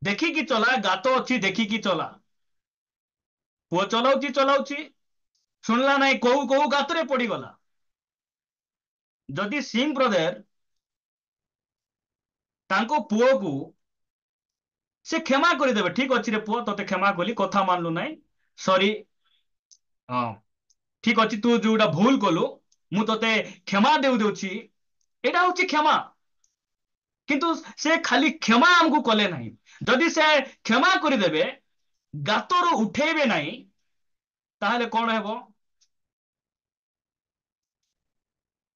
ଦେଖିକି ଚଲା, ଗାତ ଅଛି ଦେଖିକି ଚଲା। ପୁଅ ଚଲାଉଛି ଚଲାଉଛି, ଶୁଣିଲା ନାହିଁ, କୋଉ କୋଉ ଗାତରେ ପଡିଗଲା। ଯଦି ସିଂ ବ୍ରଦର ତାଙ୍କ ପୁଅକୁ ସେ କ୍ଷମା କରିଦେବେ, ଠିକ ଅଛି ରେ ପୁଅ, ତତେ କ୍ଷମା କଲି, କଥା ମାନିଲୁ ନାହିଁ, ସରି, ହଁ ଠିକ ଅଛି, ତୁ ଯୋଉଟା ଭୁଲ କଲୁ ମୁଁ ତତେ କ୍ଷମା ଦେଉଛି, ଏଇଟା ହଉଛି କ୍ଷମା। କିନ୍ତୁ ସେ ଖାଲି କ୍ଷମା ଆମକୁ କଲେ ନାହିଁ। ଯଦି ସେ କ୍ଷମା କରିଦେବେ, ଗାତରୁ ଉଠେଇବେ ନାହିଁ, ତାହେଲେ କଣ ହେବ?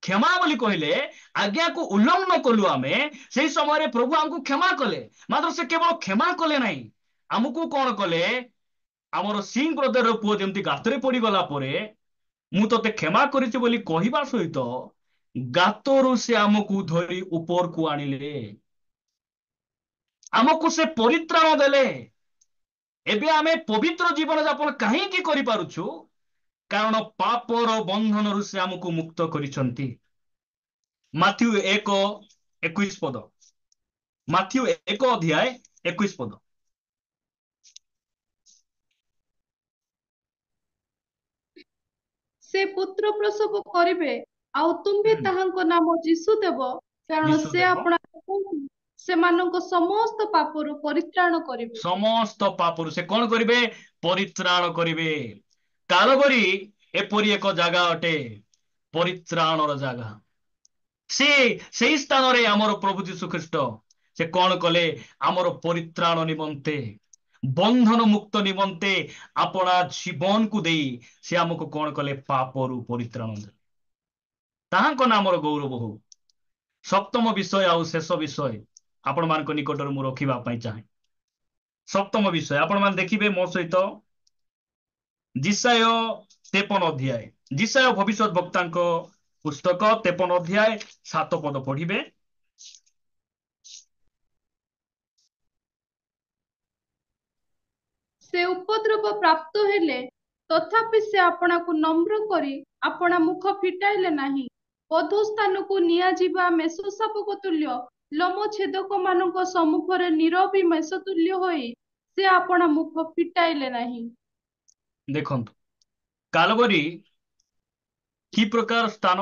କ୍ଷମା ବୋଲି କହିଲେ ଆଜ୍ଞାକୁ ଉଲ୍ଲଂଘନ କଲୁ ଆମେ, ସେଇ ସମୟରେ ପ୍ରଭୁ ଆମକୁ କ୍ଷମା କଲେ। ମାତ୍ର ସେ କେବଳ କ୍ଷମା କଲେ ନାହିଁ, ଆମକୁ କଣ କଲେ? ଆମର ସିଂ ବ୍ରଦରର ପୁଅ ଯେମିତି ଗାତରେ ପଡିଗଲା ପରେ ମୁଁ ତତେ କ୍ଷମା କରିଛି ବୋଲି କହିବା ସହିତ ଗାତରୁ ସେ ଆମକୁ ଧରି ଉପରକୁ ଆଣିଲେ, ଆମକୁ ସେ ପରିତ୍ରାଣ ଦେଲେ। ଏବେ ଆମେ ପବିତ୍ର ଜୀବନ ଯାପନ କାହିଁକି କରିପାରୁଛୁ? କାରଣ ପାପର ବନ୍ଧନରୁ ସେ ଆମକୁ ମୁକ୍ତ କରିଛନ୍ତି। Matthew 1:21 Matthew 1:21। ସେ ପୁତ୍ର ପ୍ରସବ କରିବେ, ଆଉ ତୁମ୍ଭେ ତାହାଙ୍କ ନାମ ଯୀଶୁ ଦେବ, କାରଣ ଯୀଶୁ ସେ ଦେବ ଆପଣା ସେମାନଙ୍କ ସମସ୍ତ ପାପରୁ ପରିତ୍ରାଣ କରିବେ। ସମସ୍ତ ପାପରୁ ସେ କଣ କରିବେ? ପରିତ୍ରାଣ କରିବେ। କାଲବରୀ ଏପରି ଏକ ଜାଗା ଅଟେ, ପରିତ୍ରାଣର ଜାଗା। ସେ ସେଇ ସ୍ଥାନରେ ଆମର ପ୍ରଭୁ ଯୀଶୁ ଖ୍ରୀଷ୍ଟ ସେ କଣ କଲେ? ଆମର ପରିତ୍ରାଣ ନିମନ୍ତେ, ବନ୍ଧନ ମୁକ୍ତ ନିମନ୍ତେ ଆପଣା ଜୀବନକୁ ଦେଇ ସେ ଆମକୁ କଣ କଲେ? ପାପରୁ ପରିତ୍ରାଣ ଦେଲେ। ତାହାଙ୍କ ନାମର ଗୌରବ ହଉ। ସପ୍ତମ ବିଷୟ ଆଉ ଶେଷ ବିଷୟ ଆପଣମାନଙ୍କ ନିକଟରେ ମୁଁ ରଖିବା ପାଇଁ ଚାହେଁ। ସପ୍ତମ ବିଷୟ ଆପଣମାନେ ଦେଖିବେ ମୋ ସହିତ, ଯିଶାୟ 53 ଅଧ୍ୟାୟ, ଯିଶାୟ ଭବିଷ୍ୟତ ବକ୍ତାଙ୍କ ପୁସ୍ତକ 53 ଅଧ୍ୟାୟ 7 ପଦ ପଢିବେ। ସେ ଉପଦ୍ରବ ପ୍ରାପ୍ତ ହେଲେ, ତଥାପି ସେ ଆପଣାକୁ ନମ୍ର କରି ଆପଣା ମୁଖ ଫିଟାଇଲେ ନାହିଁ। ବଧୂ ସ୍ଥାନକୁ ନିଆଯିବା ମେଷଶାବକ ତୁଲ୍ୟ, ଲୋମ ଛେଦକ ମାନଙ୍କ ସମ୍ମୁଖରେ ନିରବୀ ମେଷ ତୁଲ୍ୟ ହୋଇ ସେ ଆପଣା ମୁଖ ଫିଟାଇଲେ ନାହିଁ। ଦେଖନ୍ତୁ କାଲବରୀ କି ପ୍ରକାର ସ୍ଥାନ?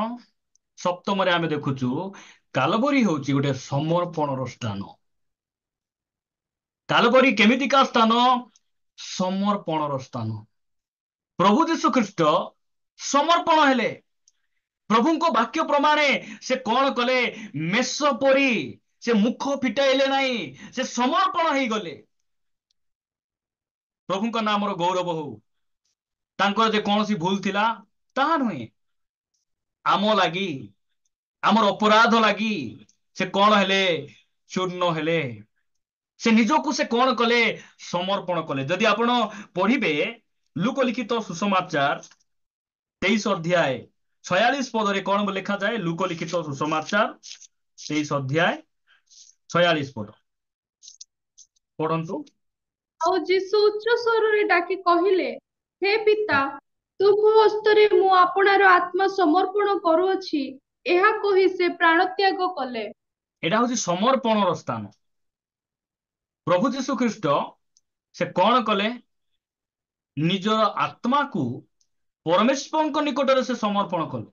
ସପ୍ତମରେ ଆମେ ଦେଖୁଛୁ କାଲବରୀ ହଉଛି ଗୋଟେ ସମର୍ପଣର ସ୍ଥାନ। କାଲବରୀ କେମିତିକା ସ୍ଥାନ? ସମର୍ପଣର ସ୍ଥାନ। ପ୍ରଭୁ ଯୀଶୁ ଖ୍ରୀଷ୍ଟ ସମର୍ପଣ ହେଲେ। ପ୍ରଭୁଙ୍କ ବାକ୍ୟ ପ୍ରମାଣେ ସେ କଣ କଲେ? ମେଷ ପରି ସେ ମୁଖ ଫିଟାଇଲେ ନାହିଁ, ସେ ସମର୍ପଣ ହେଇଗଲେ। ପ୍ରଭୁଙ୍କ ନାମର ଗୌରବ ହଉ। ତାଙ୍କର ଯେ କୌଣସି ଭୁଲ ଥିଲା ତାହା ନୁହେଁ, ଆମ ଲାଗି, ଆମର ଅପରାଧ ଲାଗି ସେ କଣ ହେଲେ? ଚୂର୍ଣ୍ଣ ହେଲେ। ସେ ନିଜକୁ ସେ କଣ କଲେ? ସମର୍ପଣ କଲେ। ଯଦି ଆପଣ ପଢିବେ ଲୁକ ଲିଖିତ ସୁସମାଚାର 23 ଅଧ୍ୟାୟ 46 ପଦରେ କଣ ଲେଖାଯାଏ? ଲୁକ ଲିଖିତ ସୁସମାଚାର 23 ଅଧ୍ୟାୟ 46 ପଦ ପଢନ୍ତୁ। ଆଉ ଯୀଶୁ ଉଚ୍ଚ ସ୍ୱରରେ ଡାକି କହିଲେ, ହେ ପିତା, ତୁମ ହସ୍ତରେ ମୁଁ ଆପଣାର ଆତ୍ମା ସମର୍ପଣ କରୁଅଛି। ଏହା କହି ସେ ପ୍ରାଣତ୍ୟାଗ କଲେ। ଏଟା ହଉଛି ସମର୍ପଣର ସ୍ଥାନ। ପ୍ରଭୁ ଯୀଶୁ ଖ୍ରୀଷ୍ଟ ସେ କଣ କଲେ? ନିଜର ଆତ୍ମାକୁ ପରମେଶ୍ୱରଙ୍କ ନିକଟରେ ସେ ସମର୍ପଣ କଲେ।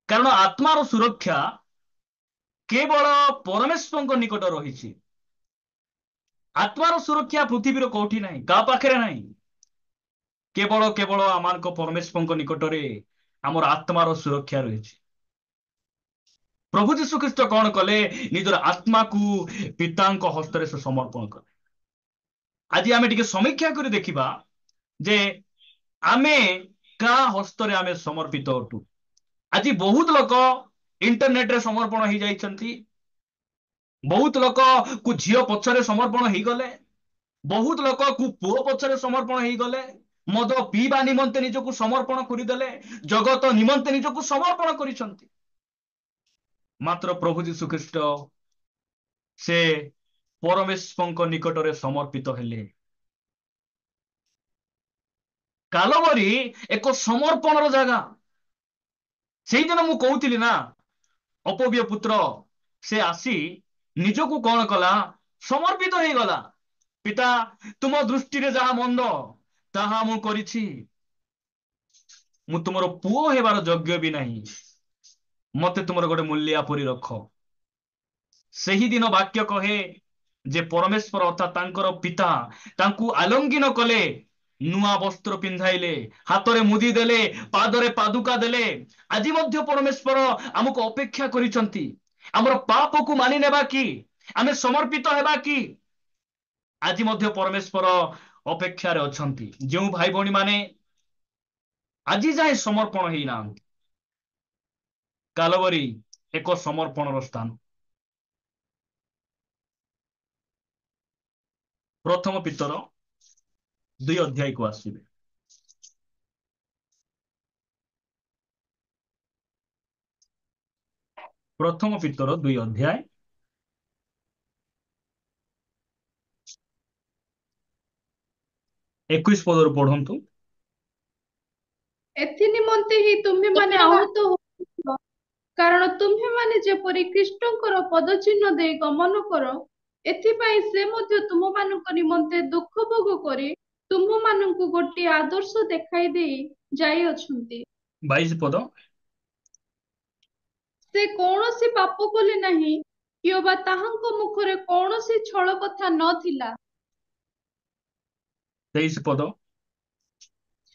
କାରଣ ଆତ୍ମାର ସୁରକ୍ଷା କେବଳ ପରମେଶ୍ୱରଙ୍କ ନିକଟ ରହିଛି। ଆତ୍ମାର ସୁରକ୍ଷା ପୃଥିବୀର କୋଉଠି ନାହିଁ, କାହା ପାଖରେ ନାହିଁ। କେବଳ କେବଳ ଆମମାନଙ୍କ ପରମେଶ୍ୱରଙ୍କ ନିକଟରେ ଆମର ଆତ୍ମାର ସୁରକ୍ଷା ରହିଛି। ପ୍ରଭୁ ଯୀଶୁ ଖ୍ରୀଷ୍ଟ କଣ କଲେ? ନିଜର ଆତ୍ମାକୁ ପିତାଙ୍କ ହସ୍ତରେ ସେ ସମର୍ପଣ କଲେ। ଆଜି ଆମେ ଟିକେ ସମୀକ୍ଷା କରି ଦେଖିବା ଯେ ଆମେ କାହା ହସ୍ତରେ ଆମେ ସମର୍ପିତ ଅଟୁ। ଆଜି ବହୁତ ଲୋକ ଇଣ୍ଟରନେଟରେ ସମର୍ପଣ ହେଇଯାଇଛନ୍ତି। ବହୁତ ଲୋକ କୁ ଝିଅ ପଛରେ ସମର୍ପଣ ହେଇଗଲେ। ବହୁତ ଲୋକ କୁ ପୁଅ ପଛରେ ସମର୍ପଣ ହେଇଗଲେ। ମଦ ପିଇବା ନିମନ୍ତେ ନିଜକୁ ସମର୍ପଣ କରିଦେଲେ। ଜଗତ ନିମନ୍ତେ ନିଜକୁ ସମର୍ପଣ କରିଛନ୍ତି। ମାତ୍ର ପ୍ରଭୁ ଯୀଶୁ ଖ୍ରୀଷ୍ଟ ସେ ପରମେଶ୍ୱରଙ୍କ ନିକଟରେ ସମର୍ପିତ ହେଲେ। କାଲବରୀ ଏକ ସମର୍ପଣର ଜାଗା। ସେଇଦିନ ମୁଁ କହୁଥିଲି ନା, ଅପବ୍ୟ ପୁତ୍ର ସେ ଆସି ନିଜକୁ କଣ କଲା? ସମର୍ପିତ ହେଇଗଲା। ପିତା, ତୁମ ଦୃଷ୍ଟିରେ ଯାହା ମନ୍ଦ ତାହା ମୁଁ କରିଛି। ମୁଁ ତୁମର ପୁଅ ହେବାର ଯୋଗ୍ୟ ବି ନାହିଁ। ମତେ ତୁମର ଗୋଟେ ମୂଲ୍ୟା ପରି ରଖ। ସେହି ଦିନ ବାକ୍ୟ କହେ ଯେ ପରମେଶ୍ୱର ଅର୍ଥାତ୍ ତାଙ୍କର ପିତା ତାଙ୍କୁ ଆଲଙ୍ଗିନ କଲେ, ନୂଆ ବସ୍ତ୍ର ପିନ୍ଧାଇଲେ, ହାତରେ ମୁଦି ଦେଲେ, ପାଦରେ ପାଦୁକା ଦେଲେ। ଆଜି ମଧ୍ୟ ପରମେଶ୍ୱର ଆମକୁ ଅପେକ୍ଷା କରିଛନ୍ତି। ଆମର ପାପକୁ ମାନି ନେବା କି ଆମେ ସମର୍ପିତ ହେବା କି? ଆଜି ମଧ୍ୟ ପରମେଶ୍ୱର ଅପେକ୍ଷାରେ ଅଛନ୍ତି। ଯେଉଁ ଭାଇ ଭଉଣୀ ମାନେ ଆଜି ଯାଏ ସମର୍ପଣ ହେଇନାହାନ୍ତି, କାଲବରୀ ଏକ ସମର୍ପଣର ସ୍ଥାନ। ପ୍ରଥମ ପିତର 2 ଅଧ୍ୟାୟକୁ ଆସିବେ। ପ୍ରଥମ ପିତର 2 ଅଧ୍ୟାୟ 21 ପଦରୁ ପଢନ୍ତୁ। ଏଥି ନିମନ୍ତେ ହିଁ ତୁମ୍ଭେମାନେ ଆହତ ହୋଇଥିବ, କାରଣ ତୁମ୍ଭେମାନେ ଯେପରି ଖ୍ରୀଷ୍ଟଙ୍କର ପଦଚିହ୍ନ ଦେଇ ଗମନ କର, ଏଥିପାଇଁ ସେ ମଧ୍ୟ ତୁମମାନଙ୍କ ନିମନ୍ତେ ଦୁଃଖ ଭୋଗ କରି ତୁମମାନଙ୍କୁ ଗୋଟିଏ ଆଦର୍ଶ ଦେଖାଇ ଦେଇ ଯାଇଅଛନ୍ତି। 22 ପଦ। ସେ କୌଣସି ପାପ କଲେ ନାହିଁ, କିମ୍ବା ତାହାଙ୍କ ମୁଖରେ କୌଣସି ଛଳ କଥା ନଥିଲା। 23 ପଦ।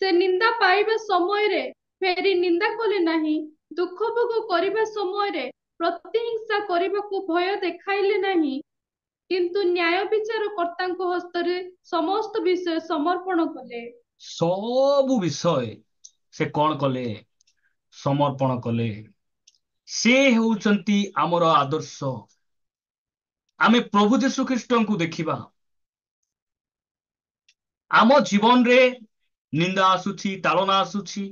ସେ ନିନ୍ଦା ପାଇବା ସମୟରେ ଫେରି ନିନ୍ଦା କଲେ ନାହିଁ, ଦୁଃଖ ଭୋଗ କରିବା ସମୟରେ ପ୍ରତିହିଂସା କରିବାକୁ ଭୟ ଦେଖାଇଲେ ନାହିଁ, କିନ୍ତୁ ନ୍ୟାୟ ବିଚାର କର୍ତ୍ତାଙ୍କ ହସ୍ତରେ ସମସ୍ତ ବିଷୟ ସମର୍ପଣ କଲେ। ସବୁ ବିଷୟ ସେ କଣ କଲେ? ସମର୍ପଣ କଲେ। ସେ ହେଉଛନ୍ତି ଆମର ଆଦର୍ଶ। ଆମେ ପ୍ରଭୁ ଯୀଶୁ ଖ୍ରୀଷ୍ଟଙ୍କୁ ଦେଖିବା। ଆମ ଜୀବନରେ ନିନ୍ଦା ଆସୁଛି, ତାଳନା ଆସୁଛି,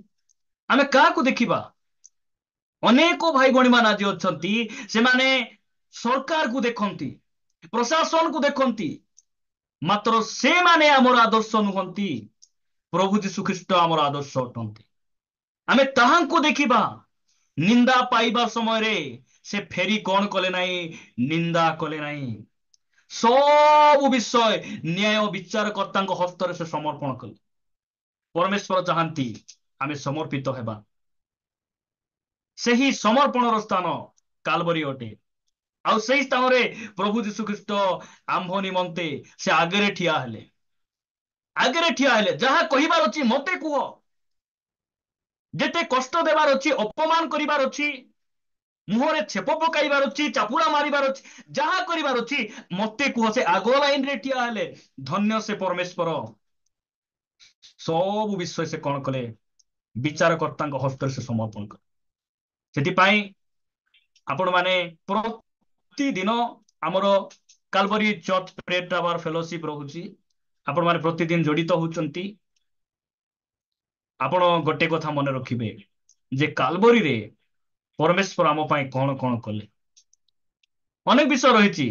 ଆମେ କାହାକୁ ଦେଖିବା? ଅନେକ ଭାଇ ଭଉଣୀ ମାନେ ଆଜି ଅଛନ୍ତି, ସେମାନେ ସରକାରକୁ ଦେଖନ୍ତି, ପ୍ରଶାସନକୁ ଦେଖନ୍ତି, ମାତ୍ର ସେମାନେ ଆମର ଆଦର୍ଶ ନୁହନ୍ତି। ପ୍ରଭୁ ଯୀଶୁ ଖ୍ରୀଷ୍ଟ ଆମର ଆଦର୍ଶ ଅଟନ୍ତି। ଆମେ ତାହାଙ୍କୁ ଦେଖିବା। ନିନ୍ଦା ପାଇବା ସମୟରେ ସେ ଫେରି କଣ କଲେ ନାହିଁ? ନିନ୍ଦା କଲେ ନାହିଁ। ସବୁ ବିଷୟ ନ୍ୟାୟ ବିଚାରକର୍ତ୍ତାଙ୍କ ହସ୍ତରେ ସେ ସମର୍ପଣ କଲେ। ପରମେଶ୍ୱର ଚାହାନ୍ତି ଆମେ ସମର୍ପିତ ହେବା। ସେହି ସମର୍ପଣର ସ୍ଥାନ କାଲବରୀ ଅଟେ। ଆଉ ସେହି ସ୍ଥାନରେ ପ୍ରଭୁ ଯୀଶୁ ଖ୍ରୀଷ୍ଟ ଆମ୍ଭ ନିମନ୍ତେ ସେ ଆଗରେ ଠିଆ ହେଲେ। ଆଗରେ ଠିଆ ହେଲେ, ଯାହା କହିବାର ଅଛି ମତେ କୁହ। ଯେତେ କଷ୍ଟ ଦେବାର ଅଛି, ଅପମାନ କରିବାର ଅଛି, ମୁହଁରେ ଛେପ ପକାଇବାର ଅଛି, ଚାପୁଡା ମାରିବାର ଅଛି, ଯାହା କରିବାର ଅଛି ମତେ କୁହ। ସେ ଆଗ ଲାଇନରେ ଠିଆ ହେଲେ। ଧନ୍ୟ ସେ ପରମେଶ୍ୱର। ସବୁ ବିଷୟ ସେ କଣ କଲେ? ବିଚାରକର୍ତ୍ତାଙ୍କ ହସ୍ତରେ ସେ ସମର୍ପଣ କଲେ। ସେଥିପାଇଁ ଆପଣ ମାନେ ପ୍ରତିଦିନ ଆମର କାଲବରୀ ଚର୍ଚ୍ଚ ପ୍ରେୟର ଟାୱାର ଫେଲୋସିପ ରହୁଛି। ଆପଣ ମାନେ ପ୍ରତିଦିନ ଜଡିତ ହଉଛନ୍ତି। ଆପଣ ଗୋଟେ କଥା ମନେ ରଖିବେ ଯେ କାଲବରୀରେ ପରମେଶ୍ୱର ଆମ ପାଇଁ କଣ କଣ କଲେ। ଅନେକ ବିଷୟ ରହିଛି।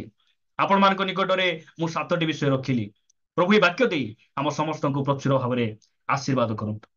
ଆପଣମାନଙ୍କ ନିକଟରେ ମୁଁ 7ଟି ବିଷୟ ରଖିଲି। ପ୍ରଭୁ ଏ ବାକ୍ୟ ଦେଇ ଆମ ସମସ୍ତଙ୍କୁ ପ୍ରଚୁର ଭାବରେ ଆଶୀର୍ବାଦ କରନ୍ତୁ।